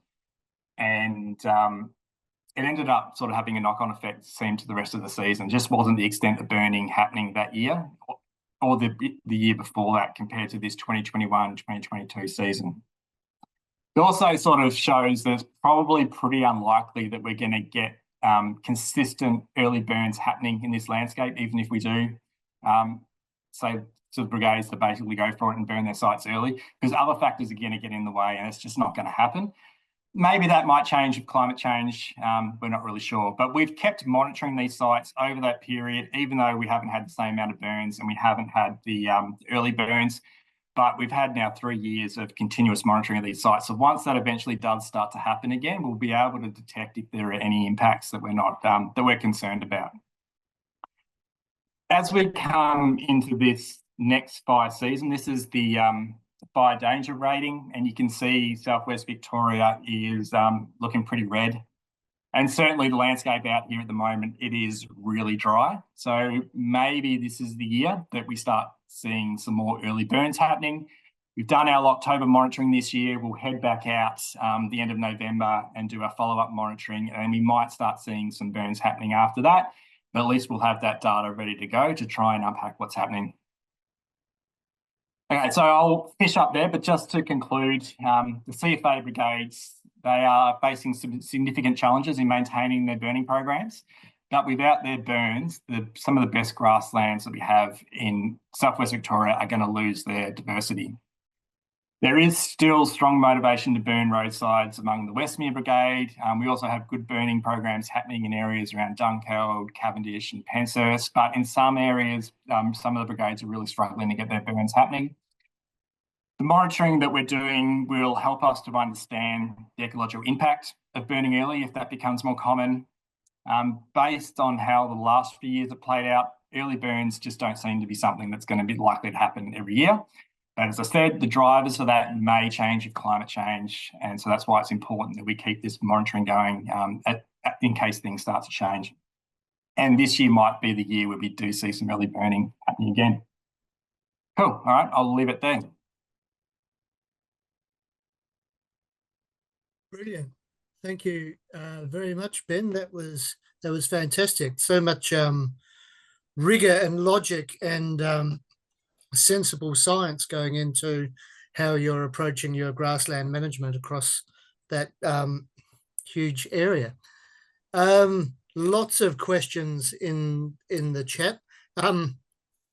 Speaker 2: and it ended up sort of having a knock-on effect, it seemed, to the rest of the season. Just wasn't the extent of burning happening that year or the year before that compared to this 2021-2022 season. It also sort of shows that it's probably pretty unlikely that we're going to get consistent early burns happening in this landscape, even if we do say to the brigades to basically go for it and burn their sites early, because other factors are going to get in the way, and it's just not going to happen. Maybe that might change with climate change. We're not really sure, but we've kept monitoring these sites over that period, even though we haven't had the same amount of burns and we haven't had the early burns. But we've had now 3 years of continuous monitoring of these sites. So once that eventually does start to happen again, we'll be able to detect if there are any impacts that we're not that we're concerned about. As we come into this next fire season, this is the fire danger rating, and you can see Southwest Victoria is looking pretty red. And certainly the landscape out here at the moment, it is really dry. So maybe this is the year that we start seeing some more early burns happening. We've done our October monitoring this year. We'll head back out the end of November and do our follow-up monitoring, and we might start seeing some burns happening after that. But at least we'll have that data ready to go to try and unpack what's happening. Okay, so I'll finish up there, but just to conclude, the CFA brigades, they are facing some significant challenges in maintaining their burning programs. But without their burns, some of the best grasslands that we have in Southwest Victoria are going to lose their diversity. There is still strong motivation to burn roadsides among the Westmere Brigade. We also have good burning programs happening in areas around Dunkeld, Cavendish and Penshurst, but in some areas, some of the brigades are really struggling to get their burns happening. The monitoring that we're doing will help us to understand the ecological impact of burning early if that becomes more common. Based on how the last few years have played out, early burns just don't seem to be something that's going to be likely to happen every year. But as I said, the drivers for that may change with climate change. And so that's why it's important that we keep this monitoring going in case things start to change. And this year might be the year where we do see some early burning happening again. Cool. All right, I'll leave it there.
Speaker 1: Brilliant. Thank you very much, Ben. That was fantastic. So much rigor and logic and sensible science going into how you're approaching your grassland management across that huge area. Lots of questions in the chat.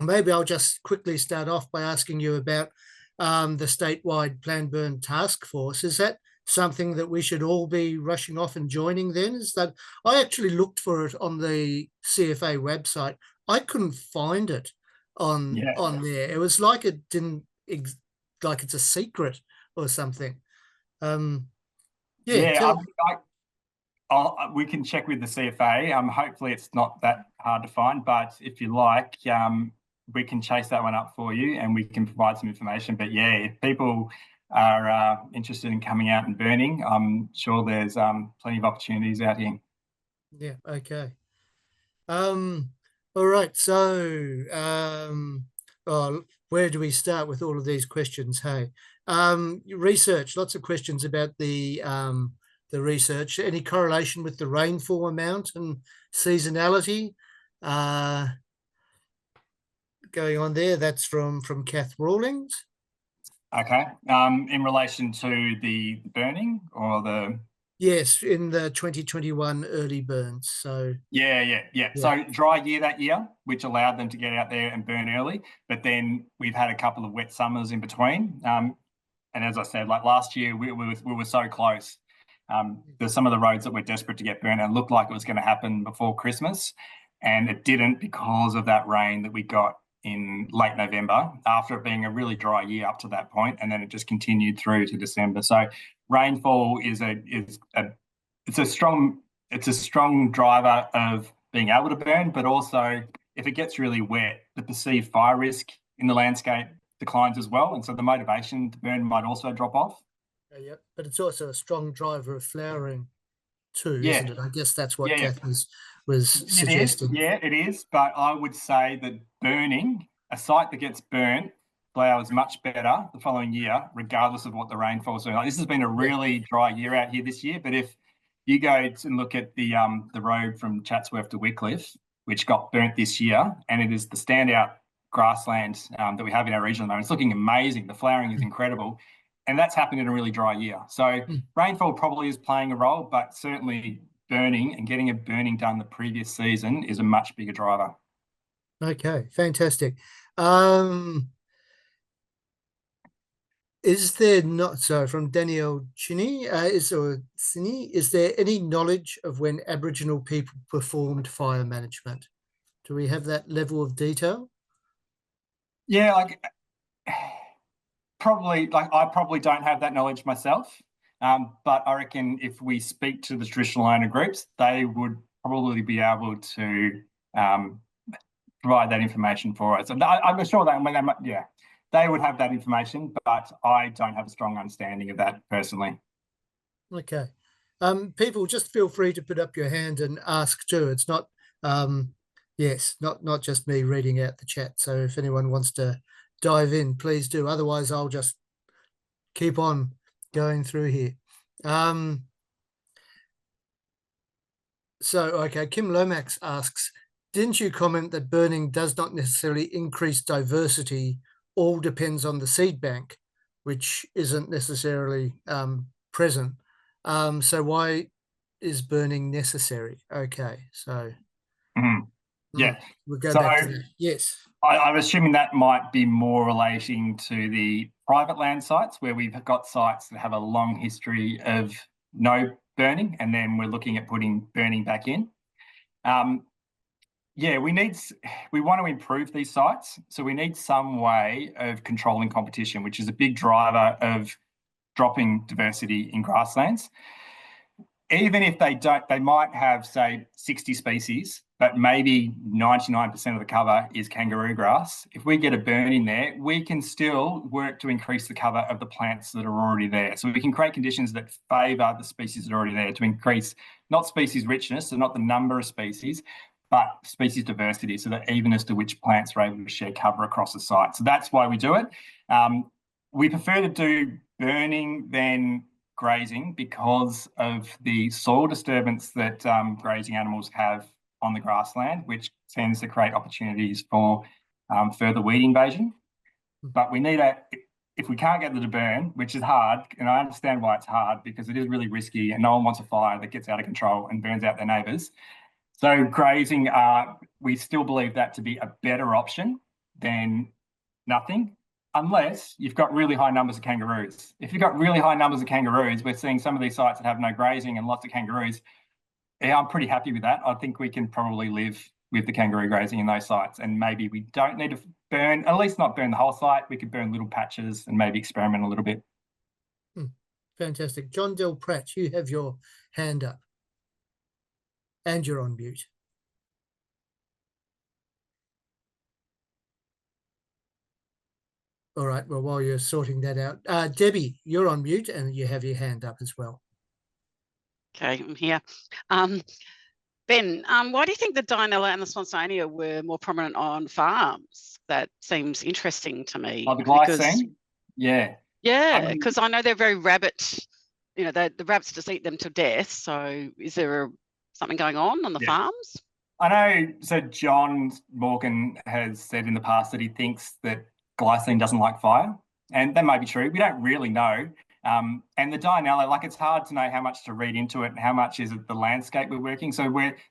Speaker 1: Maybe I'll just quickly start off by asking you about the statewide Plan Burn Task Force. Is that something that we should all be rushing off and joining then? Is that I actually looked for it on the CFA website. I couldn't find it on there. It was like it didn't like it's a secret or something.
Speaker 2: We can check with the CFA. Hopefully it's not that hard to find, but if you like, we can chase that one up for you and we can provide some information. But yeah, if people are interested in coming out and burning, I'm sure there's plenty of opportunities out here.
Speaker 1: Yeah, okay. All right, so where do we start with all of these questions? Hey, research, lots of questions about the research. Any correlation with the rainfall amount and seasonality going on there? That's from Kath Rawlings.
Speaker 2: Okay. In relation to the burning or the...
Speaker 1: Yes, in the 2021 early burns. So
Speaker 2: yeah. So dry year that year, which allowed them to get out there and burn early. But then we've had a couple of wet summers in between. And as I said, like last year, we were so close. There's some of the roads that were desperate to get burned and looked like it was going to happen before Christmas. And it didn't because of that rain that we got in late November after it being a really dry year up to that point, and then it just continued through to December. So rainfall is a strong driver of being able to burn, but also if it gets really wet, the perceived fire risk in the landscape declines as well, and so the motivation to burn might also drop off.
Speaker 1: Yeah, but it's also a strong driver of flowering too, isn't it? I guess that's what Kath was suggesting.
Speaker 2: It is. But I would say that burning, a site that gets burnt flowers much better the following year, regardless of what the rainfall is. Like, this has been a really dry year out here this year, but if you go and look at the road from Chatsworth to Wycliffe, which got burnt this year, and it is the standout grassland that we have in our region at the moment, it's looking amazing. The flowering is incredible. And that's happened in a really dry year. So rainfall probably is playing a role, but certainly burning and getting a burning done the previous season is a much bigger driver.
Speaker 1: Okay, fantastic. Is there not, so from Danielle Chinny, is there any knowledge of when Aboriginal people performed fire management? Do we have that level of detail?
Speaker 2: Yeah, I probably don't have that knowledge myself, but I reckon if we speak to the traditional owner groups, they would probably be able to provide that information for us. And I'm sure they would have that information, but I don't have a strong understanding of that personally.
Speaker 1: Okay. People, just feel free to put up your hand and ask too. It's not, not just me reading out the chat. So if anyone wants to dive in, please do. Otherwise, I'll just keep on going through here. Okay, Kim Lomax asks, didn't you comment that burning does not necessarily increase diversity? All depends on the seed bank, which isn't necessarily present. So why is burning necessary? Okay, so we'll go back to that. Yes.
Speaker 2: I'm assuming that might be more relating to the private land sites where we've got sites that have a long history of no burning, and then we're looking at putting burning back in. We want to improve these sites, so we need some way of controlling competition, which is a big driver of dropping diversity in grasslands. Even if they might have, say, 60 species, but maybe 99% of the cover is kangaroo grass. If we get a burn in there, we can still work to increase the cover of the plants that are already there. So we can create conditions that favour the species that are already there to increase not species richness, so not the number of species, but species diversity, so that even as to which plants are able to share cover across the site. So that's why we do it. We prefer to do burning than grazing because of the soil disturbance that grazing animals have on the grassland, which tends to create opportunities for further weed invasion. But we need if we can't get them to burn, which is hard, and I understand why it's hard because it is really risky and no one wants a fire that gets out of control and burns out their neighbours. So grazing, we still believe that to be a better option than nothing, unless you've got really high numbers of kangaroos. If you've got really high numbers of kangaroos, we're seeing some of these sites that have no grazing and lots of kangaroos. Yeah, I'm pretty happy with that. I think we can probably live with the kangaroo grazing in those sites, and maybe we don't need to burn, at least not burn the whole site. We could burn little patches and maybe experiment a little bit.
Speaker 1: Fantastic. John Del Pratt, you have your hand up and you're on mute. All right, well, while you're sorting that out, Debbie, you're on mute and you have your hand up as well.
Speaker 3: Okay, I'm here. Ben, why do you think the Dianella and the Swansonia were more prominent on farms? That seems interesting to me.
Speaker 2: Oh, the glycine? Yeah.
Speaker 3: Yeah, because I know they're very rabbit, you know, the rabbits just eat them to death. So is there something going on the farms?
Speaker 2: I know, so John Morgan has said in the past that he thinks that glycine doesn't like fire, and that may be true. We don't really know. And the Dianella, like, it's hard to know how much to read into it and how much is it the landscape we're working. So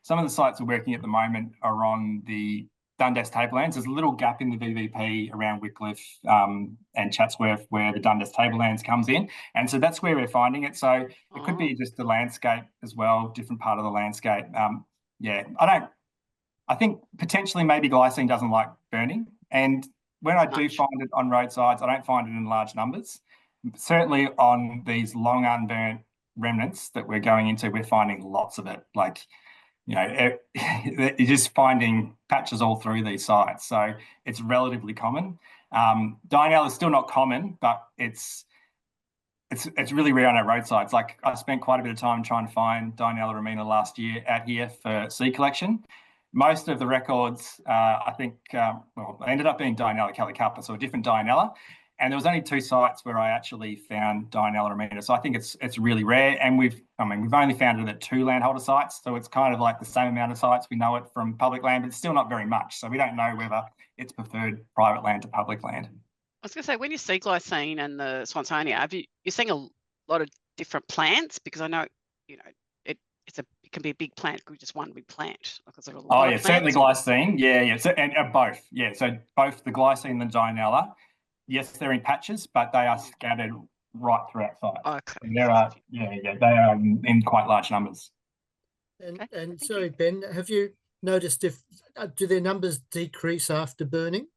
Speaker 2: some of the sites we're working at the moment are on the Dundas Tablelands. There's a little gap in the VVP around Wycliffe and Chatsworth where the Dundas Tablelands comes in. And so that's where we're finding it. So it could be just the landscape as well, different part of the landscape. I think potentially maybe glycine doesn't like burning. And when I do find it on roadsides, I don't find it in large numbers. Certainly on these long unburnt remnants that we're going into, we're finding lots of it. Like, you know, you're just finding patches all through these sites. So it's relatively common. Dianella is still not common, but it's really rare on our roadsides. Like, I spent quite a bit of time trying to find Dianella ramina last year out here for seed collection. Most of the records, I think, ended up being Dianella calicapa, so a different Dianella. And there was only 2 sites where I actually found Dianella ramina. So I think it's really rare. And we've only found it at 2 landholder sites. So it's kind of like the same amount of sites. We know it from public land, but it's still not very much. So we don't know whether it's preferred private land to public land.
Speaker 3: I was going to say, when you see glycine and the Swansonia, you're seeing a lot of different plants? Because I know, you know, it can be a big plant, it could be just one big plant. Like,
Speaker 2: certainly glycine. Yeah. So, and both. Yeah, so both the glycine and the Dianella. Yes, they're in patches, but they are scattered right throughout sites.
Speaker 3: Okay.
Speaker 2: And there are, they are in quite large numbers.
Speaker 1: And sorry, Ben, have you noticed if do their numbers decrease after burning?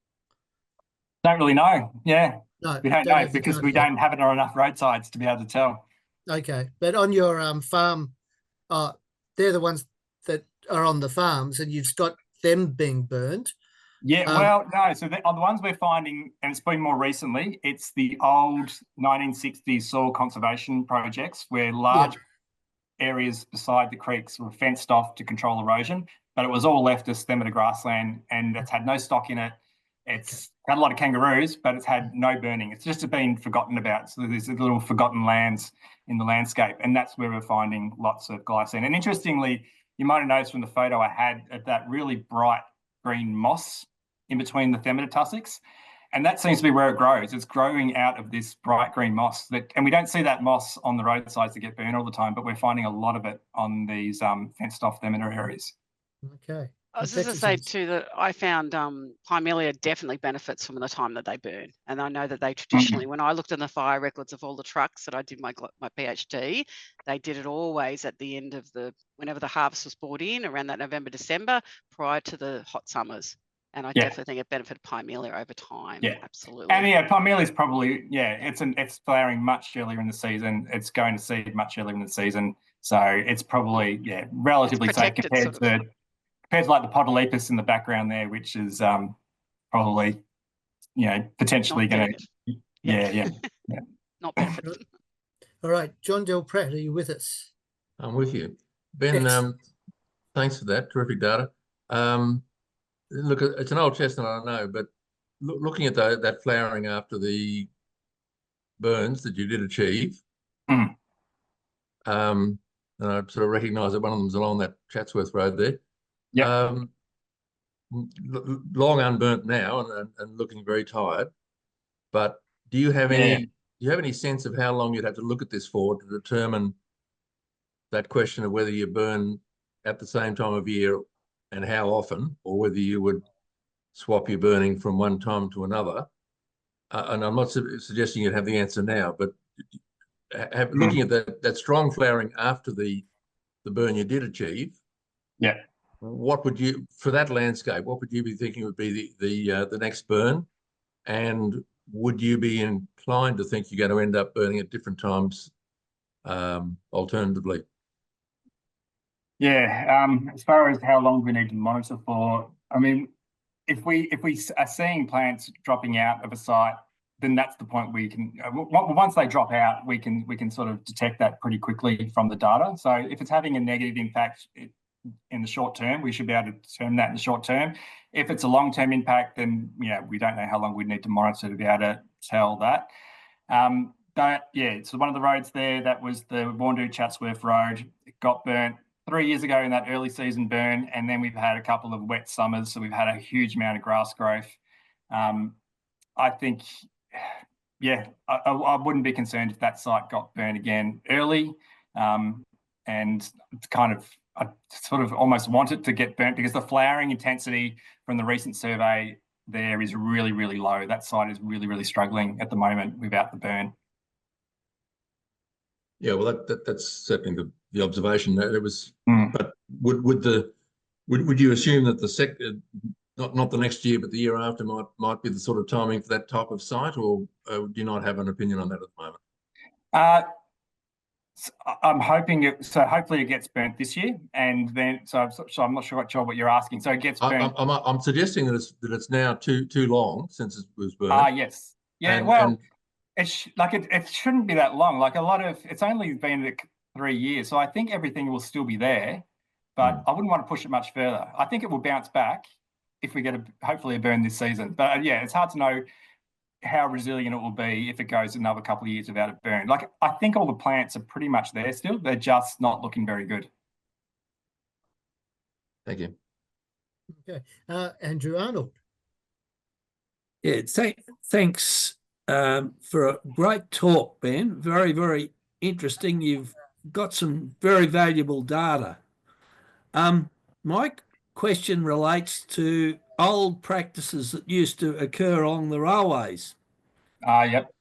Speaker 2: Don't really know. Yeah,
Speaker 1: no,
Speaker 2: we don't know because we don't have it on enough roadsides to be able to tell.
Speaker 1: Okay, but on your farm, they're the ones that are on the farms, and you've got them being burned.
Speaker 2: Yeah, well, no. So on the ones we're finding, and it's been more recently, it's the old 1960s soil conservation projects where large areas beside the creeks were fenced off to control erosion, but it was all left as stem of the grassland, and it's had no stock in it. It's had a lot of kangaroos, but it's had no burning. It's just been forgotten about. So there's little forgotten lands in the landscape, and that's where we're finding lots of glycine. And interestingly, you might have noticed from the photo I had of that really bright green moss in between the Themata tussocks, and that seems to be where it grows. It's growing out of this bright green moss, and we don't see that moss on the roadsides that get burned all the time, but we're finding a lot of it on these fenced off Themata areas.
Speaker 1: Okay.
Speaker 3: I was just going to say too that I found Pimelia definitely benefits from the time that they burn, and I know that they traditionally, when I looked in the fire records of all the trucks that I did my PhD, they did it always at the end of whenever the harvest was brought in, around that November, December, prior to the hot summers. And I definitely think it benefited Pimelia over time. Yeah, absolutely.
Speaker 2: And Pimelia is probably it's flowering much earlier in the season. It's going to seed much earlier in the season, so it's probably relatively safe compared to like the podolepis in the background there, which is probably, potentially going to, yeah.
Speaker 3: Not benefit.
Speaker 1: All right, John Del Pratt, are you with us?
Speaker 4: I'm with you. Ben, thanks for that. Terrific data. Look, it's an old chestnut, I know, but looking at that flowering after the burns that you did achieve, and I sort of recognise that one of them's along that Chatsworth Road there.
Speaker 2: Yeah.
Speaker 4: Long unburnt now and looking very tired. But do you have any sense of how long you'd have to look at this for to determine that question of whether you burn at the same time of year and how often, or whether you would swap your burning from one time to another? And I'm not suggesting you'd have the answer now, but looking at that strong flowering after the burn you did achieve, what would you, for that landscape, what would you be thinking would be the next burn? And would you be inclined to think you're going to end up burning at different times alternatively?
Speaker 2: Yeah, as far as how long we need to monitor for, I mean, if we are seeing plants dropping out of a site, then that's the point we can, once they drop out, we can sort of detect that pretty quickly from the data. So if it's having a negative impact in the short term, we should be able to determine that in the short term. If it's a long-term impact, then we don't know how long we'd need to monitor to be able to tell that. So one of the roads there, that was the Warndoo Chatsworth Road. It got burnt 3 years ago in that early season burn, and then we've had a couple of wet summers, so we've had a huge amount of grass growth. I think, I wouldn't be concerned if that site got burnt again early, and I sort of almost want it to get burnt because the flowering intensity from the recent survey there is really, really low. That site is really, really struggling at the moment without the burn.
Speaker 4: Yeah, well, that's certainly the observation. It was, but would you assume that the sector, not the next year, but the year after, might be the sort of timing for that type of site, or do you not have an opinion on that at the moment?
Speaker 2: I'm hoping hopefully it gets burnt this year, and then so I'm not sure what you're asking. So it gets burnt.
Speaker 4: I'm suggesting that it's now too long since it was burnt.
Speaker 2: Yes, yeah. It shouldn't be that long. Like it's only been 3 years, so I think everything will still be there, but I wouldn't want to push it much further. I think it will bounce back if we get hopefully a burn this season. But it's hard to know how resilient it will be if it goes another couple of years without a burn. Like, I think all the plants are pretty much there still. They're just not looking very good.
Speaker 4: Thank you.
Speaker 1: Okay. Andrew Arnold.
Speaker 5: Yeah, thanks for a great talk, Ben. Very, very interesting. You've got some very valuable data. My question relates to old practices that used to occur along the railways.
Speaker 2: Yep.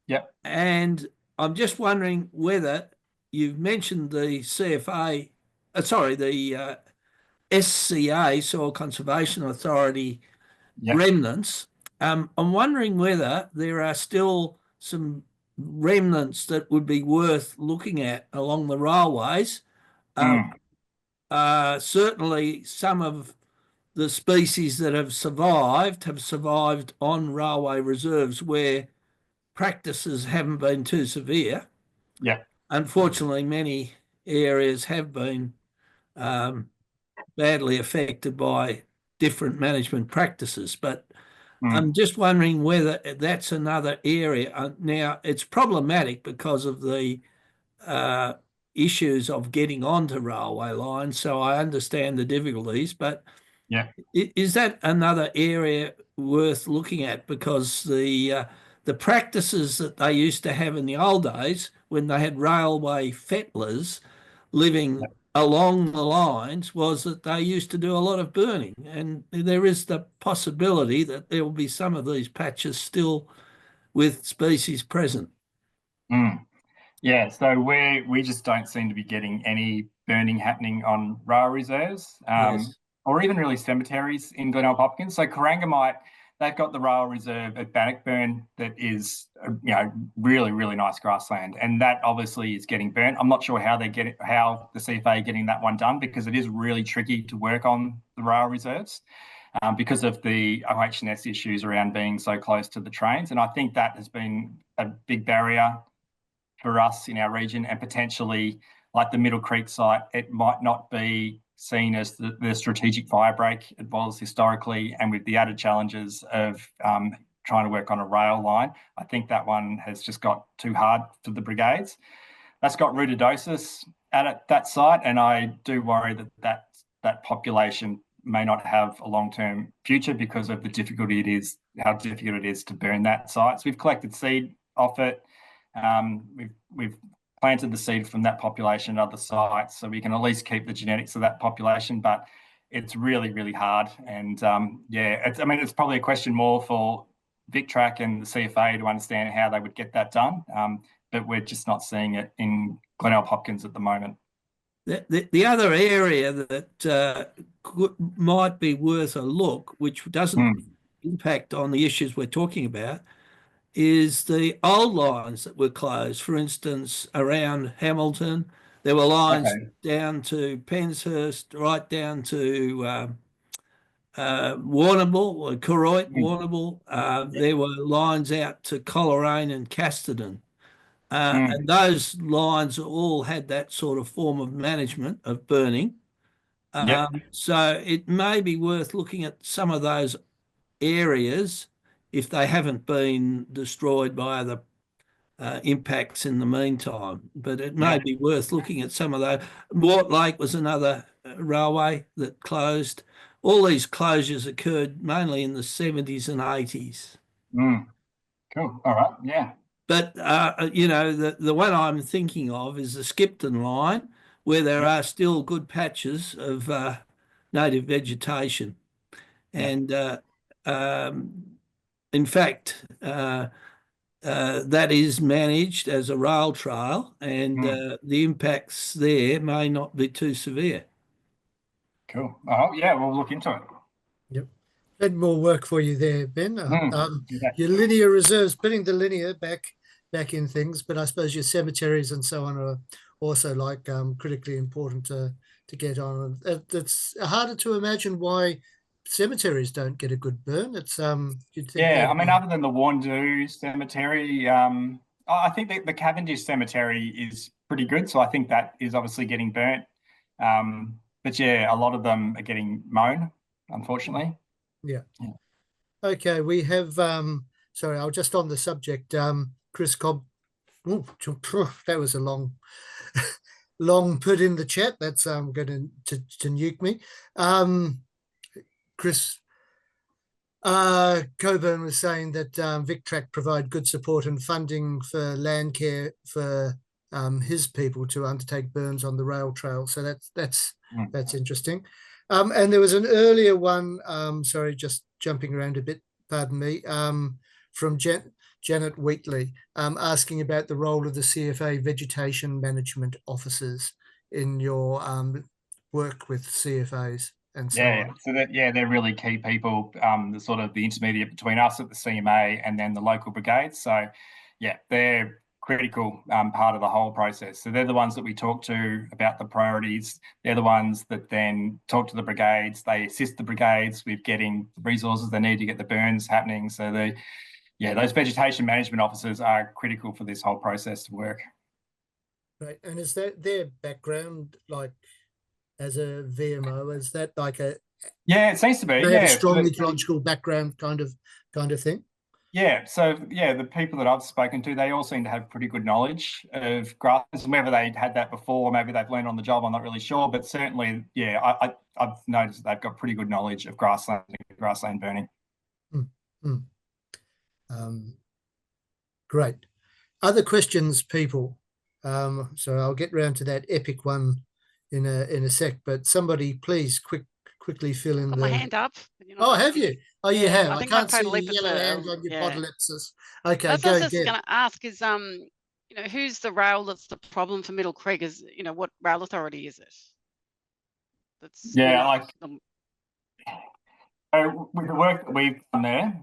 Speaker 5: And I'm just wondering whether you've mentioned the the SCA, Soil Conservation Authority remnants. I'm wondering whether there are still some remnants that would be worth looking at along the railways. Certainly some of the species that have survived on railway reserves where practices haven't been too severe.
Speaker 2: Yeah.
Speaker 5: Unfortunately, many areas have been badly affected by different management practices, but I'm just wondering whether that's another area. Now, it's problematic because of the issues of getting onto railway lines, so I understand the difficulties, but is that another area worth looking at? Because the practices that they used to have in the old days when they had railway fettlers living along the lines was that they used to do a lot of burning, and there is the possibility that there will be some of these patches still with species present.
Speaker 2: Yeah, so we just don't seem to be getting any burning happening on rail reserves, or even really cemeteries in Glenelg Hopkins. So Corangamite, they've got the rail reserve at Bannockburn that is, really, really nice grassland, and that obviously is getting burnt. I'm not sure how the CFA are getting that one done, because it is really tricky to work on the rail reserves because of the OH&S issues around being so close to the trains, and I think that has been a big barrier for us in our region, and potentially, like the Middle Creek site, it might not be seen as the strategic fire break it was historically, and with the added challenges of trying to work on a rail line, I think that one has just got too hard for the brigades. That's got rudidosis at that site, and I do worry that population may not have a long-term future because of how difficult it is to burn that site. So we've collected seed off it. We've planted the seed from that population at other sites, so we can at least keep the genetics of that population, but it's really, really hard. And it's probably a question more for VicTrack and the CFA to understand how they would get that done, but we're just not seeing it in Glenelg Hopkins at the moment.
Speaker 5: The other area that might be worth a look, which doesn't impact on the issues we're talking about, is the old lines that were closed. For instance, around Hamilton, there were lines down to Penshurst, right down to Warrnambool, or Koroit, Warrnambool. There were lines out to Coleraine and Casterton. And those lines all had that sort of form of management of burning. So it may be worth looking at some of those areas if they haven't been destroyed by other impacts in the meantime. But it may be worth looking at some of those. Mortlake was another railway that closed. All these closures occurred mainly in the 70s and 80s.
Speaker 2: Cool. All right. Yeah.
Speaker 5: But, the one I'm thinking of is the Skipton line, where there are still good patches of native vegetation. And in fact, that is managed as a rail trail, and the impacts there may not be too severe.
Speaker 2: Cool. Oh, yeah, we'll look into it.
Speaker 1: Yep. Had more work for you there, Ben. Your linear reserves, putting the linear back in things, but I suppose your cemeteries and so on are also critically important to get on. It's harder to imagine why cemeteries don't get a good burn. It's you'd think.
Speaker 2: Yeah, I mean, other than the Wandoo Cemetery, I think the Cavendish Cemetery is pretty good. So I think that is obviously getting burnt. But yeah, a lot of them are getting mown, unfortunately.
Speaker 1: Yeah. Okay, we have. Sorry, I'll just on the subject. Chris Cobb. Oh, that was a long put in the chat. That's going to nuke me. Chris Coburn was saying that VicTrack provide good support and funding for land care for his people to undertake burns on the rail trail. So that's interesting. And there was an earlier one, sorry, just jumping around a bit, pardon me, from Janet Wheatley, asking about the role of the CFA vegetation management officers in your work with CFAs and so on.
Speaker 2: So they're really key people, the sort of the intermediate between us at the CMA and then the local brigades. So yeah, they're critical part of the whole process. So they're the ones that we talk to about the priorities. They're the ones that then talk to the brigades. They assist the brigades with getting the resources they need to get the burns happening. So those vegetation management officers are critical for this whole process to work.
Speaker 1: Right. And is that their background, like as a VMO, is that like a...
Speaker 2: Yeah, it seems to be.
Speaker 1: They have a strong ecological background kind of thing?
Speaker 2: Yeah, so the people that I've spoken to, they all seem to have pretty good knowledge of grasslands, and whether they had that before, maybe they've learned on the job, I'm not really sure, but certainly, I've noticed they've got pretty good knowledge of grassland and grassland burning.
Speaker 1: Great. Other questions, people? So I'll get round to that epic one in a sec, but somebody please quickly fill in
Speaker 3: my hand up.
Speaker 1: Have you? Oh, you have.
Speaker 3: I think
Speaker 1: can't see
Speaker 3: total
Speaker 1: your yellow hand on your podellipsis. Okay,
Speaker 3: that's
Speaker 1: go
Speaker 3: what I was just going to ask is, who's the rail that's the problem for Middle Creek? Is, what rail authority is it?
Speaker 2: So with the work that we've done there,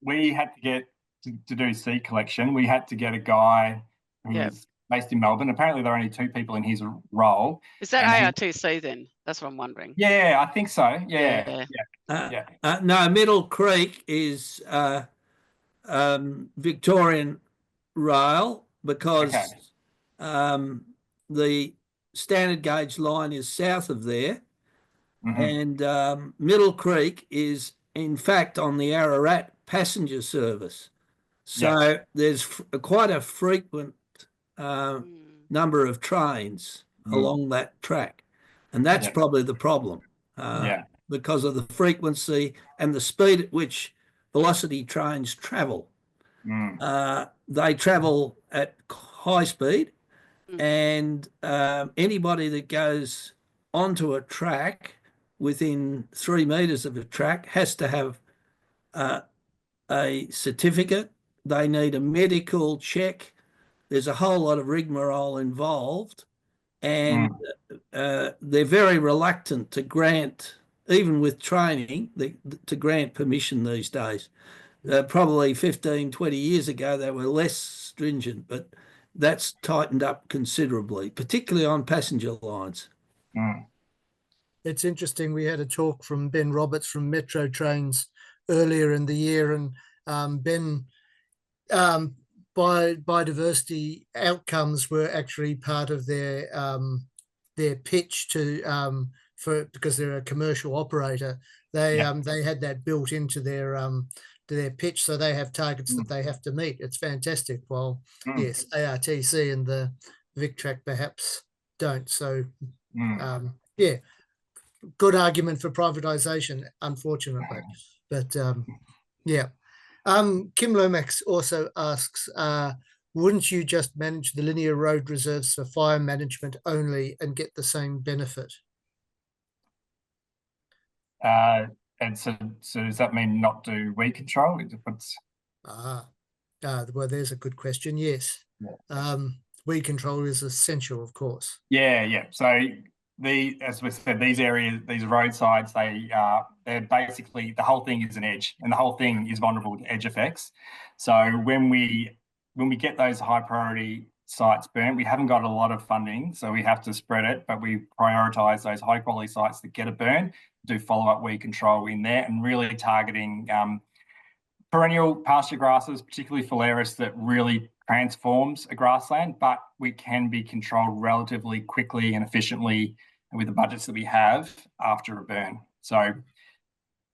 Speaker 2: we had to get to do seed collection. We had to get a guy who's based in Melbourne. Apparently, there are only 2 people in his role.
Speaker 3: Is that ARTC then? That's what I'm wondering.
Speaker 2: Yeah, I think so. Yeah.
Speaker 5: No, Middle Creek is Victorian rail, because the standard gauge line is south of there, and Middle Creek is in fact on the Ararat passenger service. So there's quite a frequent number of trains along that track, and that's probably the problem, because of the frequency and the speed at which velocity trains travel. They travel at high speed, and anybody that goes onto a track within 3 meters of a track has to have a certificate. They need a medical check. There's a whole lot of rigmarole involved, and they're very reluctant to grant, even with training, to grant permission these days. Probably 15, 20 years ago, they were less stringent, but that's tightened up considerably, particularly on passenger lines.
Speaker 1: It's interesting. We had a talk from Ben Roberts from Metro Trains earlier in the year, and Ben, biodiversity outcomes were actually part of their pitch to because they're a commercial operator. They had that built into their pitch, so they have targets that they have to meet. It's fantastic. While yes, ARTC and the VicTrack perhaps don't. So yeah, good argument for privatisation, unfortunately. But yeah. Kim Lomax also asks, wouldn't you just manage the linear road reserves for fire management only and get the same benefit?
Speaker 2: And so does that mean not do weed control?
Speaker 1: Well, there's a good question. Yes. Weed control is essential, of course.
Speaker 2: Yeah. So as we said, these areas, these roadsides, they're basically, the whole thing is an edge, and the whole thing is vulnerable to edge effects. So when we get those high priority sites burnt, we haven't got a lot of funding, so we have to spread it, but we prioritise those high quality sites that get a burn, do follow up weed control in there, and really targeting perennial pasture grasses, particularly phalaris, that really transforms a grassland, but we can be controlled relatively quickly and efficiently with the budgets that we have after a burn. So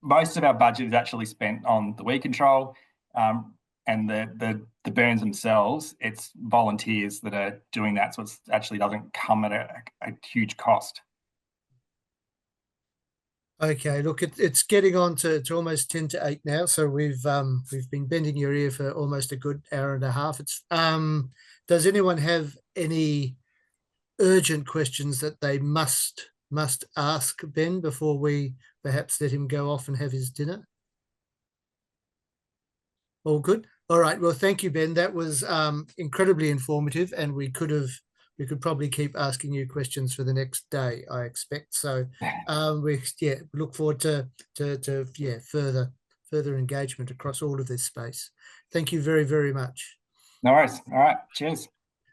Speaker 2: most of our budget is actually spent on the weed control, and the burns themselves, it's volunteers that are doing that, so it actually doesn't come at a huge cost.
Speaker 1: Okay, look, it's getting on to almost 10 to 8 now, so we've been bending your ear for almost a good hour and a half. It's does anyone have any urgent questions that they must ask Ben before we perhaps let him go off and have his dinner? All good. All right. Well, thank you, Ben. That was incredibly informative, and we could probably keep asking you questions for the next day, I expect. So we look forward to further engagement across all of this space. Thank you very, very much.
Speaker 2: No worries. All right. Cheers.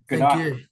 Speaker 2: Good night.
Speaker 1: Thank you.